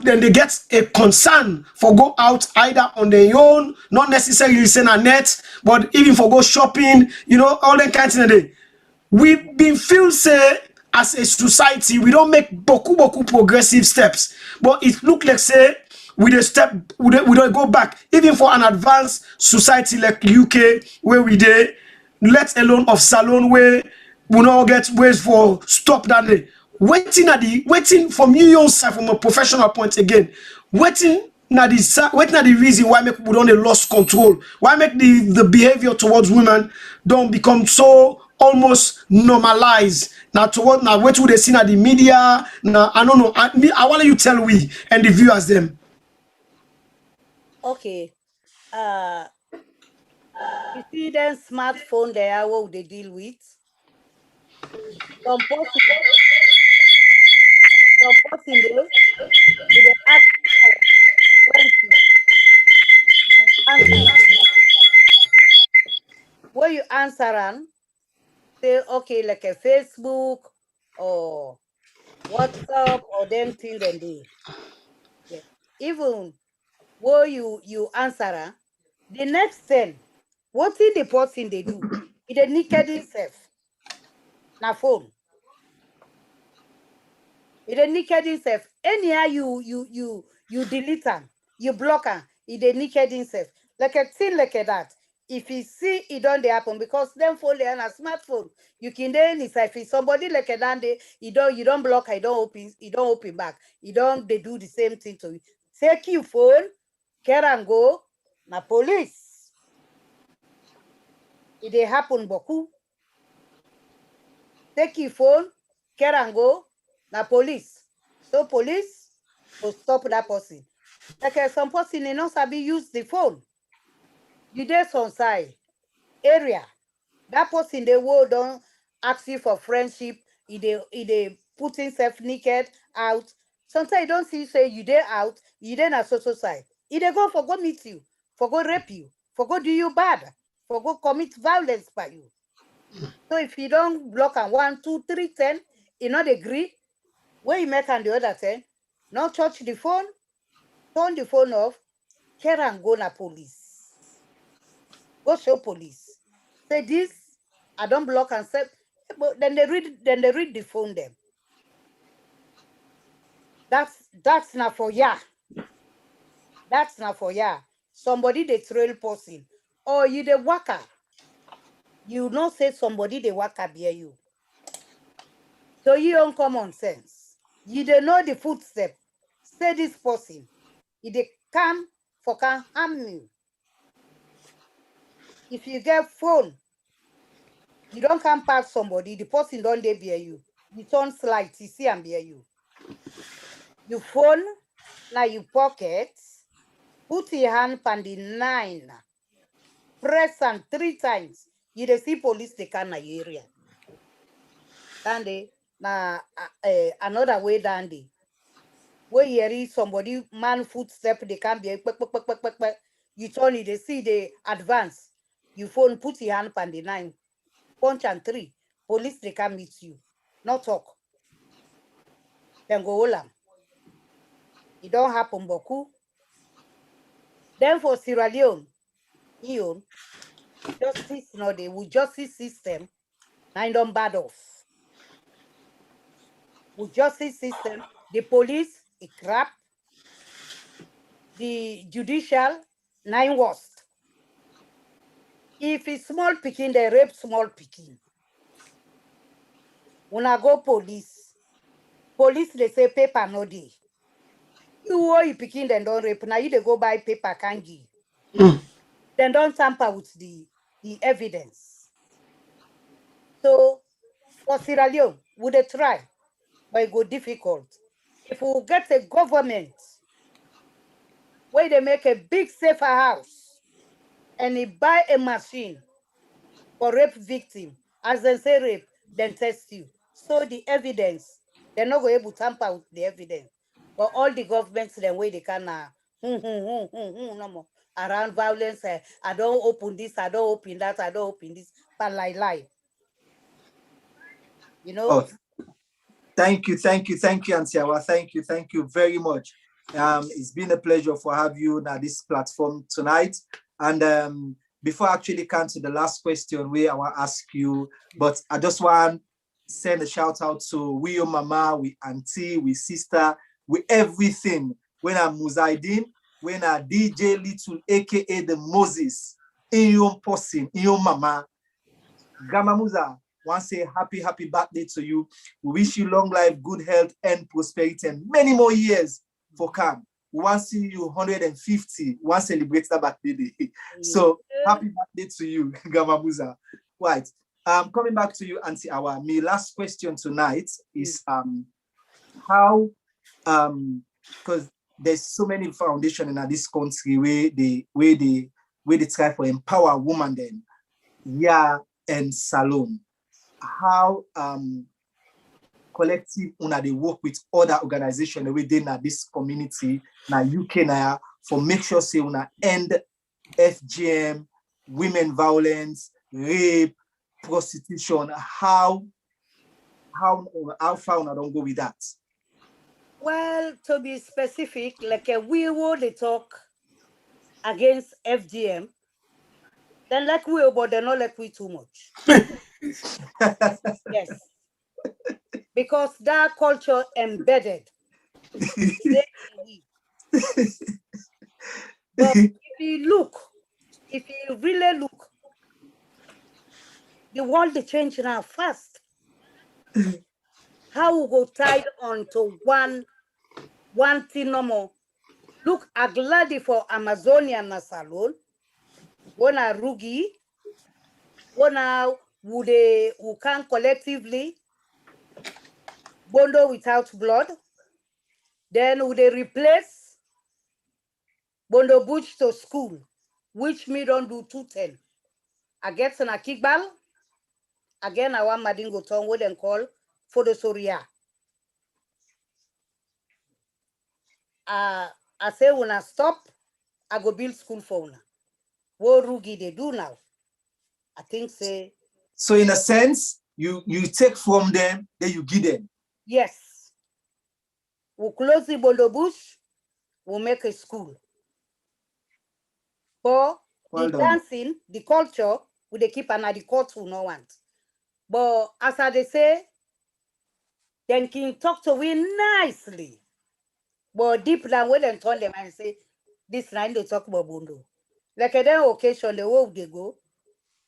then they get a concern for go out either on their own, not necessarily send a net, but even for go shopping, you know, all that kinds of thing. We've been feel say as a society we don't make boku progressive steps, but it look like say we don't go back even for an advanced society like UK where we dey, let alone of salon where we not get ways for stop that day. Waiting from you own side from a professional point again. Waiting na the reason why make people don't dey lost control. Why make the behavior towards women don't become so almost normalized. Now toward now what would they see na the media? Now I don't know. I want you tell we and the viewers them. Okay. You see them smartphone there, what they deal with? Some person they ask for friendship. You answer. When you answer and say okay, like a Facebook or WhatsApp or them thing then they. Yeah. Even when you answer, the next thing, what is the person they do? It a naked itself. Na phone. It a naked itself. Anyhow you delete them, you block them, it a naked itself. Like a thing like that. If you see it don't happen because them phone they on a smartphone, you can then if it's somebody like a day, you don't block, you don't open back, they do the same thing to you. Take your phone, care and go, na police. It dey happen boku. Take your phone, care and go, na police. So police will stop that person. Like some person they not sabi use the phone. You dey some side area. That person they will don't ask you for friendship. They put himself naked out. Sometimes you don't see say you dey out, you dey na social side. They go for go meet you, for go rape you, for go do you bad, for go commit violence by you. So if you don't block and 1, 2, 3, 10, you not agree, where you make on the other 10, not touch the phone, turn the phone off, care and go na police. Go show police. Say this, I don't block and say, but then they read the phone them. That's not for ya. That's not for ya. Somebody they trail person. Or you the worker. You not say somebody the worker bear you. So you own common sense. You don't know the footstep. Say this person. If they come for can harm you. If you get phone, you don't come past somebody, the person don't they bear you. You turn slight, you see and bear you. You phone, now you pocket, put your hand on the 9, press and 3 times. You dey see police they can na your area. Then they na another way down there. Where you read somebody man footstep, they can be you turn it, they see the advance. You phone, put your hand on the 9, punch and 3. Police they can meet you. Not talk. Then go hold am. It don't happen boku. Then for Sierra Leone, justice no they with justice system, 9 don't bad off. With justice system, the police, it crap. the judicial, 9 worst. If it's small picking, they rape small picking. When I go police, they say paper no day. You are picking, then don't rape. Now you they go buy paper, can't give. Then don't tamper with the evidence. So for Sierra Leone, would they try? But it go difficult. If we get a government where they make a big safer house and they buy a machine for rape victim, as they say rape, then test you. So the evidence, they're not going to tamper with the evidence. But all the governments, then way they can no more around violence. I don't open this, I don't open that, I don't open this, but lie. You know? Oh, thank you, Auntie Hawa. Thank you very much. It's been a pleasure for have you on this platform tonight. And before I actually come to the last question, where I want to ask you, but I just want to send a shout out to we your mama, we auntie, we sister, we everything. When I'm Muzaidin, when I DJ Little, aka the Moses, in your person, in your mama, Grandma Musa, want to say happy birthday to you. We wish you long life, good health, and prosperity, and many more years for come. We want to see you 150. We want to celebrate that birthday day. So happy birthday to you, Grandma Musa. Right. Coming back to you, Auntie Hawa. My last question tonight is how because there's so many foundations in this country where they try to empower women then. Yeah, and Salon. How collective una they work with other organizations within this community na UK na for make sure say una end FGM, women violence, rape, prostitution. How far una don't go with that? Well, to be specific, like we will talk against FGM, then like we, but they're not like we too much. Yes. Because that culture embedded. But if you really look, the world they change now fast. How we go tied on to one thing no more. Look, I'm glad for Amazonian na Salon. Wana Rugi. Wana who can collectively bondo without blood. Then would they replace Bondo Bush to school, which me don't do 210. I get an kickball. Again, I want Madingo Tong, what they call for the Soria. I say when I stop, I go build school for una. What Rugi they do now? I think say. So in a sense, you take from them, then you give them. Yes. We'll close the Bondo Bush, we'll make a school. For the dancing, the culture, we they keep another culture no want. But as I they say, then can talk to we nicely. But deep down when they turn them and say, this line they talk about Bondo. Like at that occasion, the way they go,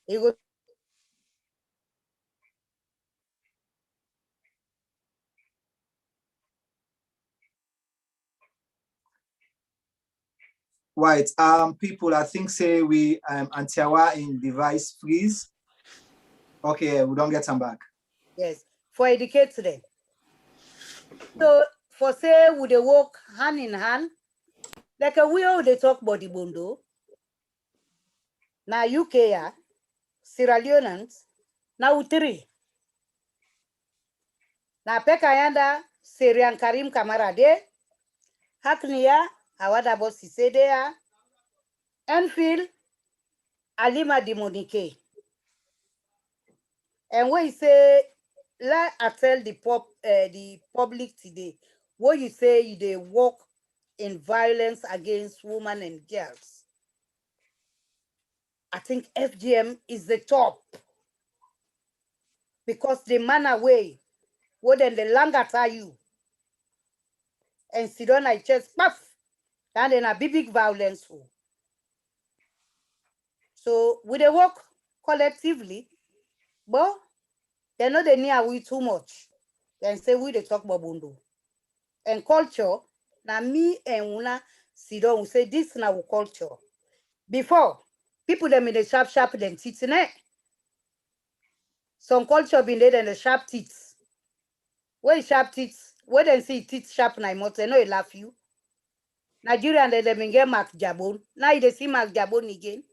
they go. Right. People, I think say we Auntie Hawa in device freeze. Okay, we don't get them back. Yes, for educate them. So for say would they work hand in hand, like we all they talk about the Bondo. Now UK, Sierra Leoneans, now 3. Now Pekayanda, Syrian Karim Kamara de, Haknia, Awada Bossi Sedea, Enfield, Alima di Monique. And when you say, let I tell the public today, what you say they work in violence against women and girls. I think FGM is the top. Because the man away, what then the longer tie you. And sit on I just puff. And then a big violence. So we they work collectively, but they know they near we too much. Then say we they talk about Bondo. And culture, now me and Una sit down, we say this now our culture. Before, people them in the sharp them teeth in it. Some culture been there in the sharp teeth. Where sharp teeth? Where they see teeth sharp na must they know it laugh you. Nigeria and they been get Mark Jabon. Now they see Mark Jabon again.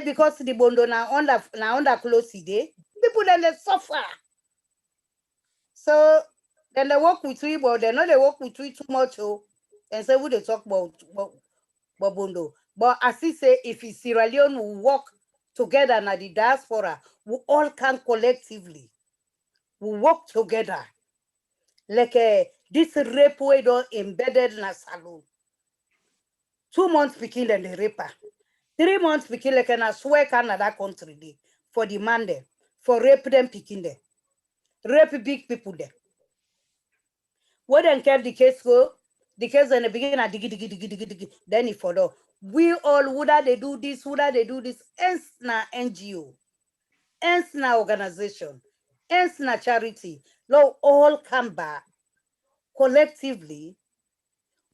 Because the Bondo now under close day, people then they suffer. So then they work with we, but they know they work with we too much. Oh, and so we they talk about Bondo. But as he say, if it's Sierra Leone, we work together na the diaspora, we all come collectively. We work together. Like this rape way don embedded na salon. 2 months picking and the raper. 3 months picking like an swear Canada country day for the man there. For rape them picking there. Rape big people there. When then kept the case go, the case in the beginning digi, then it follow. We all would they do this, would they do this, ends na NGO, ends na organization, ends na charity. Now all come back collectively,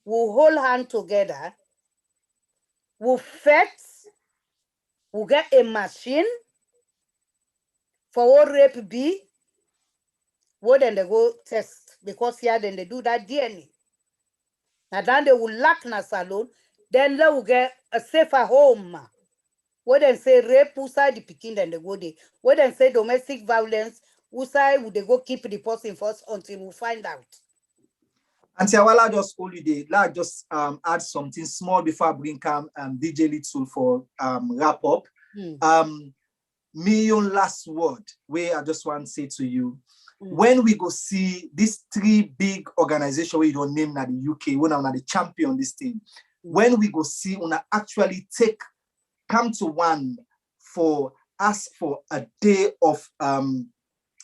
we'll hold hand together, we'll fight, we'll get a machine for what rape be, what then they go test, because here then they do that DNA. Now then they will lack na salon, then they will get a safer home. What then say rape, who side the picking, then they go there. What then say domestic violence, who side would they go keep the person first until we find out. Auntie Awala just holiday. Like just add something small before I bring DJ Little for wrap up. Me your last word where I just want to say to you, when we go see these 3 big organizations where you don't name na the UK, when I'm the champion this thing, when we go see una actually come to one for ask for a day of I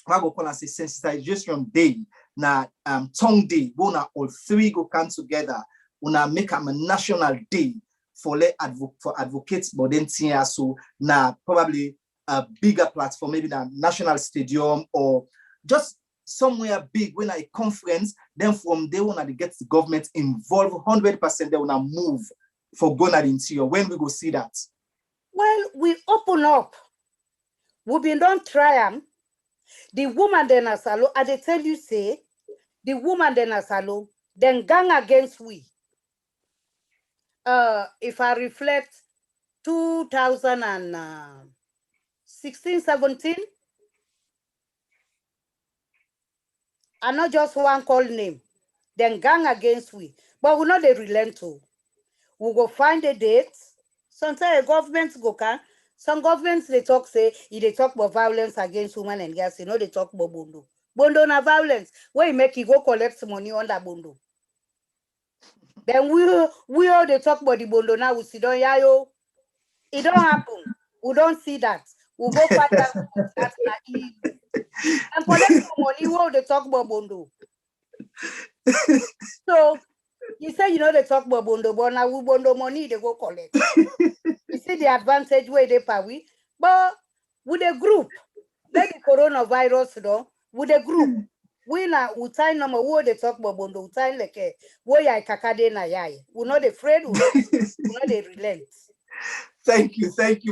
go call say sensitization day. Na tongue day, una all 3 go come together, una make a national day for advocates, but then so na probably a bigger platform, maybe na national stadium or just somewhere big when a conference. Then from there when they get the government involved 100%, they wanna move for going at interior. When we go see that? Well, we open up. We've been done try them. The woman then asalo, I they tell you say, the woman then asalo, then gang against we. If I reflect 2016, 17, I not just one call name, then gang against we. But we know they relent to. We go find a date. Sometimes governments go can. Some governments they talk say they talk about violence against women and girls. You know they talk about bondo. Bondo na violence. Where you make you go collect money on that bondo. Then we all they talk about the bondo now. We see don't yayo. It don't happen. We don't see that. We'll go find out that's naive. And collect money. We all they talk about bondo. So you say you know they talk about bondo, but now we bondo money they go collect. You see the advantage where they pay we, but with a group, like the coronavirus, though, with a group, we time number what they talk about bondo, time like where I kakade na yai. We're not afraid, we're not they relent. Thank you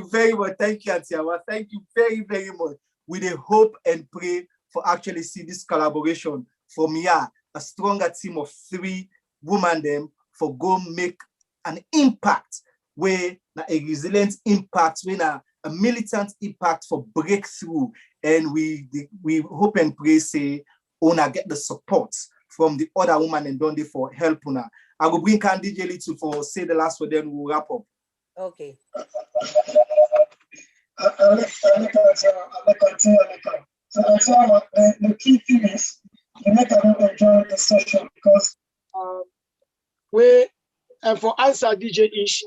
very much. Thank you, Auntie Hawa. Thank you very, very much. We hope and pray for actually see this collaboration from here, a stronger team of 3 women them for go make an impact where a resilient impact, when a militant impact for breakthrough. And we hope and pray say una get the support from the other women and don't they for help una. I will bring Candy Jelly to for say the last word, then we'll wrap up. Okay. I'll continue. So the key thing is you make them enjoy the session because for answer DJ Ish,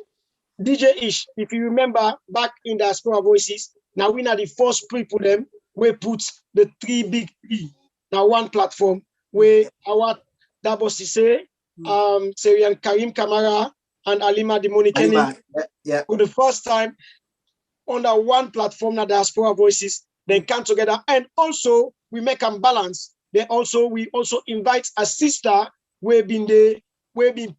if you remember back in the Diaspora Voices, now we are the first people them we put the 3 big P now one platform where our that was to say Syrian Karim Kamara and Alima Dimonikeni for the first time under one platform, na Diaspora Voices, they come together. And also we make them balance. We also invite a sister we been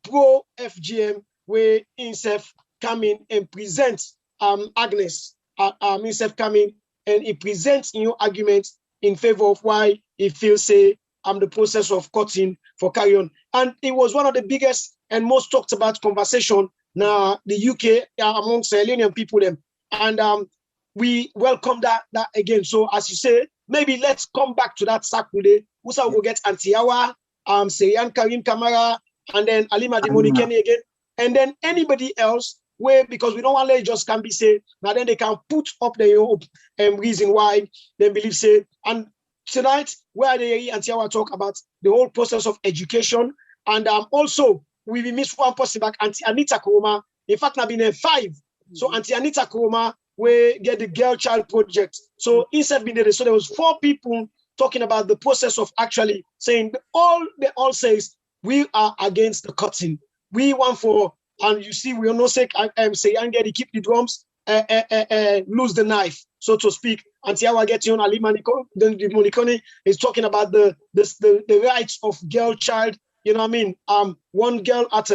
pro FGM, where INSEF come in and present Agnes INSEF come in and he presents new arguments in favor of why he feels say the process of cutting for carry on. And it was one of the biggest and most talked about conversation now the UK amongst Hellenian people them. And we welcome that again. So as you say, maybe let's come back to that Saturday. Usa will get Auntie Hawa, Syrian Karim Kamara, and then Alima Dimonikeni again. And then anybody else, where because we don't want to just can be say, now then they can put up their own reason why they believe say. And tonight, where they Auntie Hawa talk about the whole process of education. And also, we will miss one person back, Auntie Anita Kuroma. In fact, I've been in 5. So Auntie Anita Kuroma, we get the Girl Child Project. So instead been there, so there was 4 people talking about the process of actually saying they all says we are against the cutting. We want for, and you see, we all say and get keep the drums, lose the knife, so to speak. Auntie Hawa get on Alima Dimonikeni is talking about the rights of girl child. You know what I mean? One girl at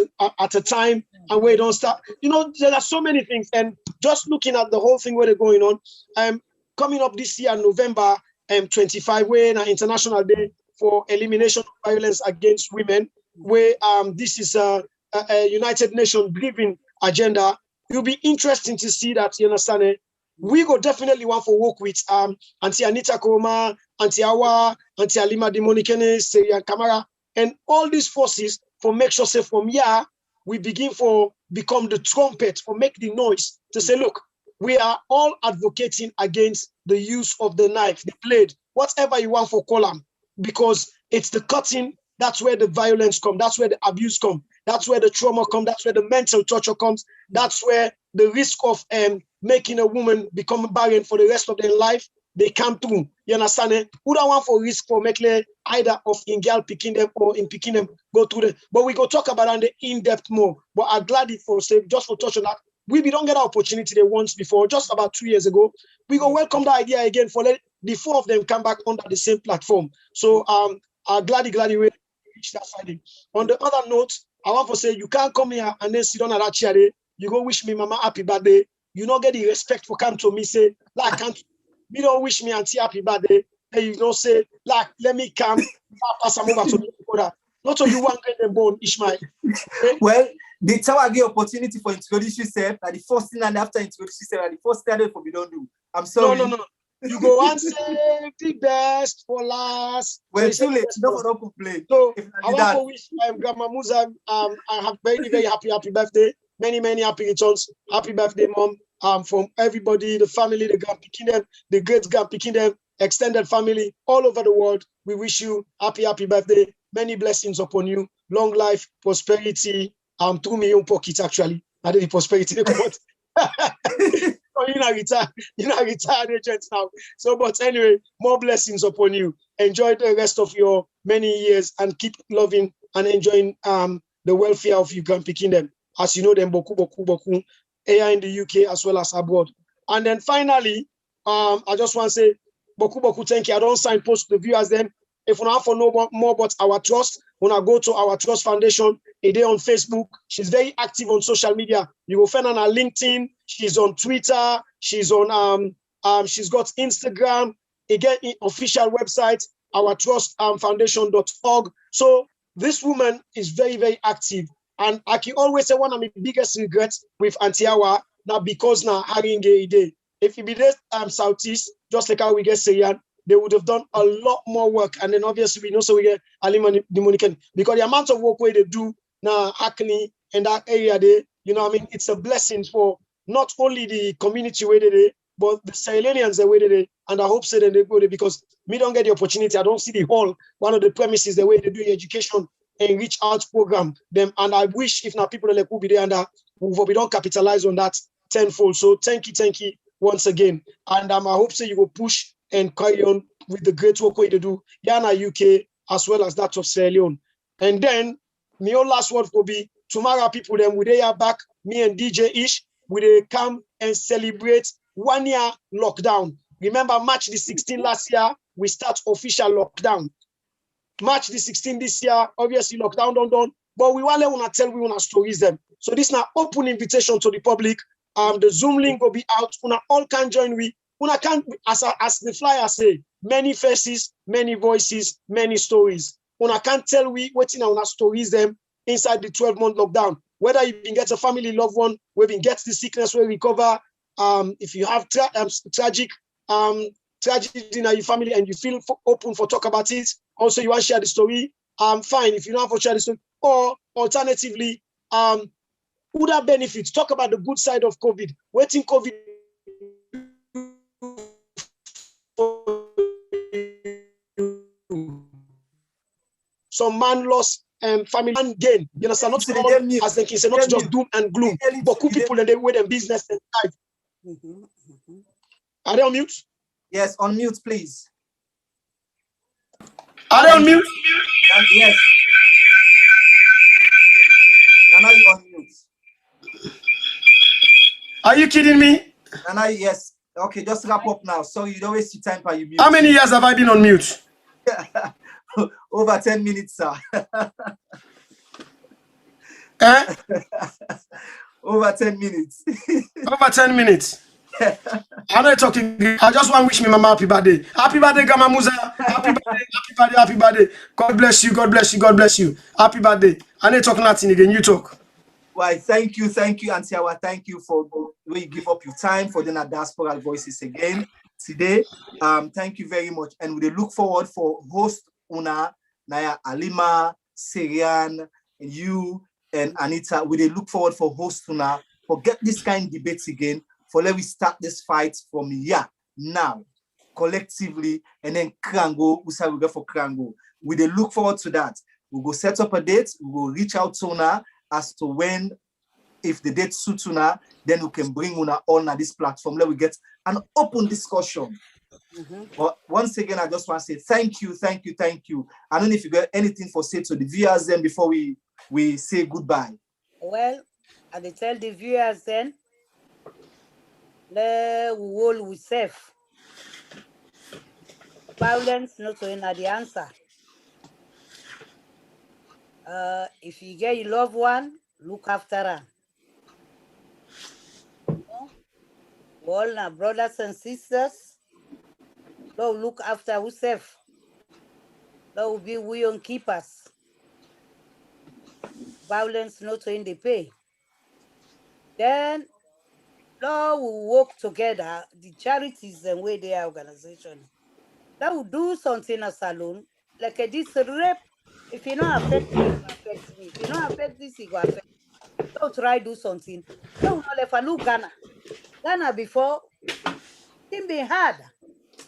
a time, and we don't start. You know, there are so many things, and just looking at the whole thing where they're going on. Coming up this year, November 25, where an International Day for Elimination of Violence Against Women, where this is a United Nations living agenda. It'll be interesting to see that. You understand it? We go definitely want to work with Auntie Anita Kuroma, Auntie Hawa, Auntie Alima Dimonikeni, Syrian Kamara. And all these forces for make sure, say, from here, we begin for become the trumpet, for make the noise to say, look, we are all advocating against the use of the knife, the blade, whatever you want for column, because it's the cutting, that's where the violence comes, that's where the abuse comes, that's where the trauma comes, that's where the mental torture comes, that's where the risk of making a woman become barren for the rest of their life, they come through. You understand it? Who don't want for risk for making either of in girl picking them or in picking them go through them. But we go talk about it in depth more. But I'm glad it for say just for touch on that. We don't get an opportunity there once before, just about 2 years ago. We go welcome the idea again for let the 4 of them come back under the same platform. So I'm glad we reach that side. On the other note, I want to say you can't come here and then sit on that chair there. You go wish me mama happy birthday. You don't get the respect for come to me say like can't. You don't wish me auntie happy birthday. And you don't say, like, let me come, pass them over to the other. Not only one get them born, Ishmael. Okay? Well, the tower give opportunity for introduce yourself. And the first thing and after introduce yourself, and the first thing for we don't do. I'm sorry. No. You go and say the best for last. Well, so too late. Don't complain. So I want to wish Grandma Musa I have very, very happy birthday. Many happy returns. Happy birthday, Mom. From everybody, the family, the grand picking the great grand picking extended family all over the world. We wish you happy birthday. Many blessings upon you. Long life, prosperity. 2 million pockets actually. I did the prosperity. You're not retired agents now. So, but anyway, more blessings upon you. Enjoy the rest of your many years and keep loving and enjoying the welfare of you grand picking them. As you know them, boku. Here in the UK as well as abroad. And then finally, I just want to say, boku, thank you. I don't signpost the viewers then. If you want to know more about our trust, when I go to our trust foundation, a day on Facebook. She's very active on social media. You will find her on LinkedIn. She's on Twitter. She's on she's got Instagram. Again, official website, our trust foundation.org. So this woman is very, very active. And I can always say one of my biggest regrets with Auntie Hawa now because now having a day. If it be this Southeast, just like how we get Syrian, they would have done a lot more work. And then obviously we know so we get Alima Dimonikeni because the amount of work where they do now Hackney and that area there, you know what I mean? It's a blessing for not only the community where they but the Sahelians the way they and I hope so that they go there because me don't get the opportunity. I don't see the hall, one of the premises the way they do education and reach out program them. And I wish if not people like who be there and we don't capitalize on that tenfold. So thank you once again. And I hope so you will push and carry on with the great work we do here in the UK as well as that of Sierra Leone. And then my own last word will be tomorrow people then we they are back, me and DJ Ish, we they come and celebrate 1 year lockdown. Remember March the 16th last year, we start official lockdown. March the 16th this year, obviously lockdown done, but we want to tell we want to stories them. So this now open invitation to the public. The Zoom link will be out. Una all can join we. Una can, as the flyer say, many faces, many voices, many stories. Una can't tell we waiting on our stories them inside the 12-month lockdown. Whether you can get a family loved one, we can get the sickness where we recover. If you have tragic tragedy in your family and you feel open for talk about it, also you want to share the story, fine. If you don't have to share the story, or alternatively, who that benefits, talk about the good side of COVID. Waiting COVID some man lost family and gain. You understand? Not all as they can say, not just doom and gloom, but cool people and they wait in business and life. Are they on mute? Yes, on mute, please. Are they on mute? Yes. Nana, you on mute. Are you kidding me? Nana, yes. Okay, just wrap up now. Sorry, you don't waste your time by you mute. How many years have I been on mute? Over 10 minutes, sir. Eh? Over 10 minutes. Over 10 minutes. I'm not talking. I just want to wish me mama happy birthday. Happy birthday, Gama Musa. Happy birthday, happy birthday, happy birthday. God bless you, God bless you, God bless you. Happy birthday. I ain't talking nothing again. You talk. Why, thank you, Auntie Hawa. Thank you for the way you give up your time for the diaspora voices again today. Thank you very much. And we look forward for host Una, Naya, Alima, Serian, and you and Anita. We look forward for host Una for get this kind of debates again. For let we start this fight from here now, collectively, and then Krango, we say we go for Krango. We look forward to that. We go set up a date. We will reach out to Una as to when, if the date suits Una, then we can bring Una on this platform. Let we get an open discussion. But once again, I just want to say thank you. I don't know if you got anything for say to the viewers then before we say goodbye. Well, I will tell the viewers then. We will safe. Violence not in the answer. If you get your loved one, look after her. All our brothers and sisters, Lord, look after ourselves. Lord, be we on keepers. Violence not in the pay. Then Lord, we work together, the charities and way their organization. That will do something as alone, like this rape. If you don't affect me, it will affect me. If you don't affect this, it will affect me. Don't try do something. Don't know if I look Ghana before, things been hard.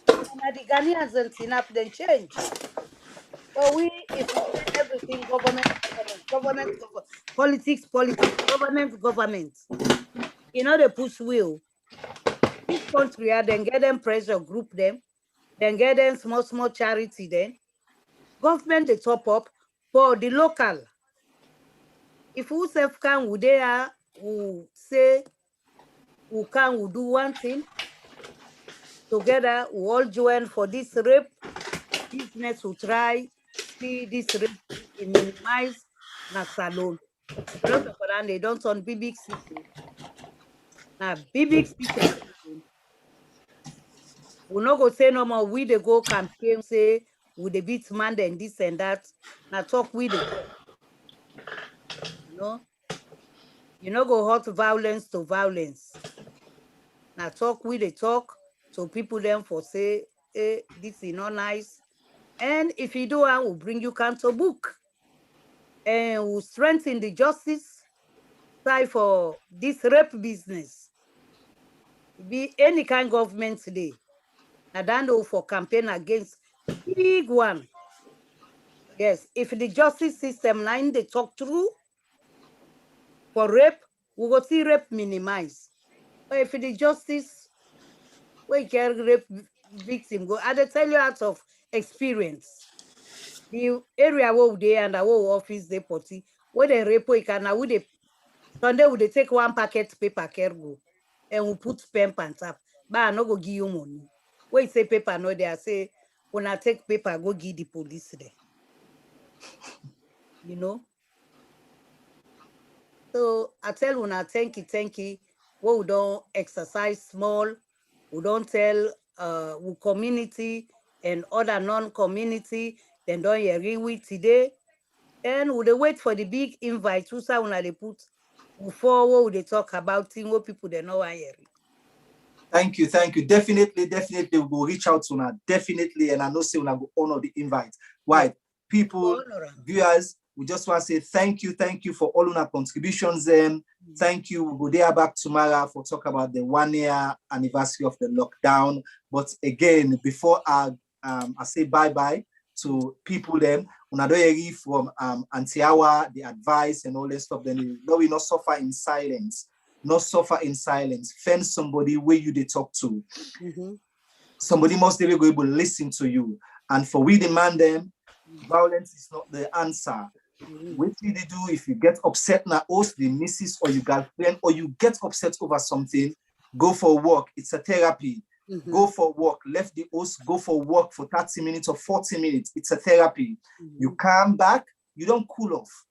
And the Ghanaians and Sinap then change. But if we say everything, government, politics, government, you know, they push will. This country, then get them pressure, group them, then get them small charity then. Government, they top up, but the local, if who self can, would they who say, who can, who do one thing, together, we all join for this rape, business will try, see this rape minimize, na salon. They don't turn big city. Now, big city. We not go say no more. We they go campaign say with the beat man and this and that. Now talk with it. You know go hot violence to violence. Now talk with the talk so people then for say, hey, this is not nice. And if you do, I will bring you counter book and will strengthen the justice side for this rape business. Be any kind of government today. Nadando for campaign against big one. Yes, if the justice system line they talk through for rape, we will see rape minimize. But if the justice we can rape victim go, I tell you out of experience. The area where they and our office they party, When they repo, you can now would they Sunday would they take one packet paper cargo and we put pen on top. But I no go give you money. When you say paper, no, they say when I take paper, go give the police there. You know. So I tell una thank you. What we don't exercise small, we don't tell we community and other non-community, then don't hear with today. And we dey wait for the big invite. Who say una they put before what they talk about thing what people they know wan hear. Thank you. Definitely, we will reach out to una. Definitely, and I know say una go honor the invite. Why? People, viewers, we just want to say thank you for all una contributions. Thank you. We'll go there back tomorrow for talk about the 1 year anniversary of the lockdown. But again, before I say bye-bye to people then, una do hear from Auntie Hawa, the advice and all that stuff, then we not suffer in silence. Not suffer in silence. Find somebody where you they talk to. Somebody must be able to listen to you. And for we demand them, violence is not the answer. What do they do if you get upset now, host the missus or your girlfriend, or you get upset over something? Go for a walk. It's a therapy. Go for a walk. Left the host, go for a walk for 30 minutes or 40 minutes. It's a therapy. You come back, you don't cool off.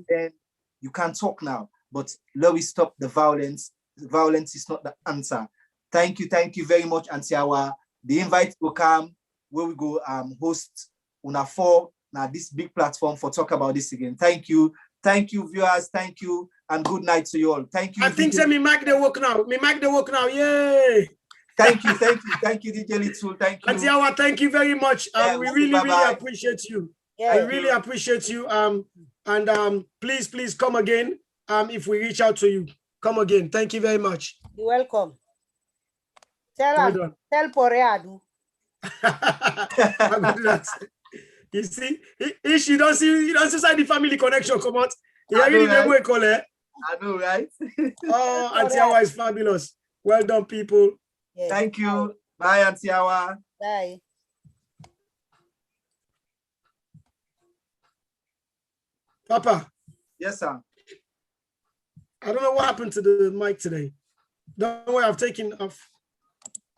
Then you can talk now. But let we stop the violence. The violence is not the answer. Thank you very much, Auntie Hawa. The invite will come where we go host una for now this big platform for talk about this again. Thank you, viewers. Thank you, and good night to you all. Thank you. I think say me make the work now. Yay! Thank you, DJ Little. Thank you. Auntie Hawa, thank you very much. We really appreciate you. Yeah. We really appreciate you. And please come again. If we reach out to you, come again. Thank you very much. You're welcome. Tell Poreadu. You see, if you don't see the family connection come out. I know, right? Oh, Auntie Hawa is fabulous. Well done, people. Yeah. Thank you. Bye, Auntie Hawa. Bye. Papa. Yes, sir. I don't know what happened to the mic today. Don't worry, I've taken off.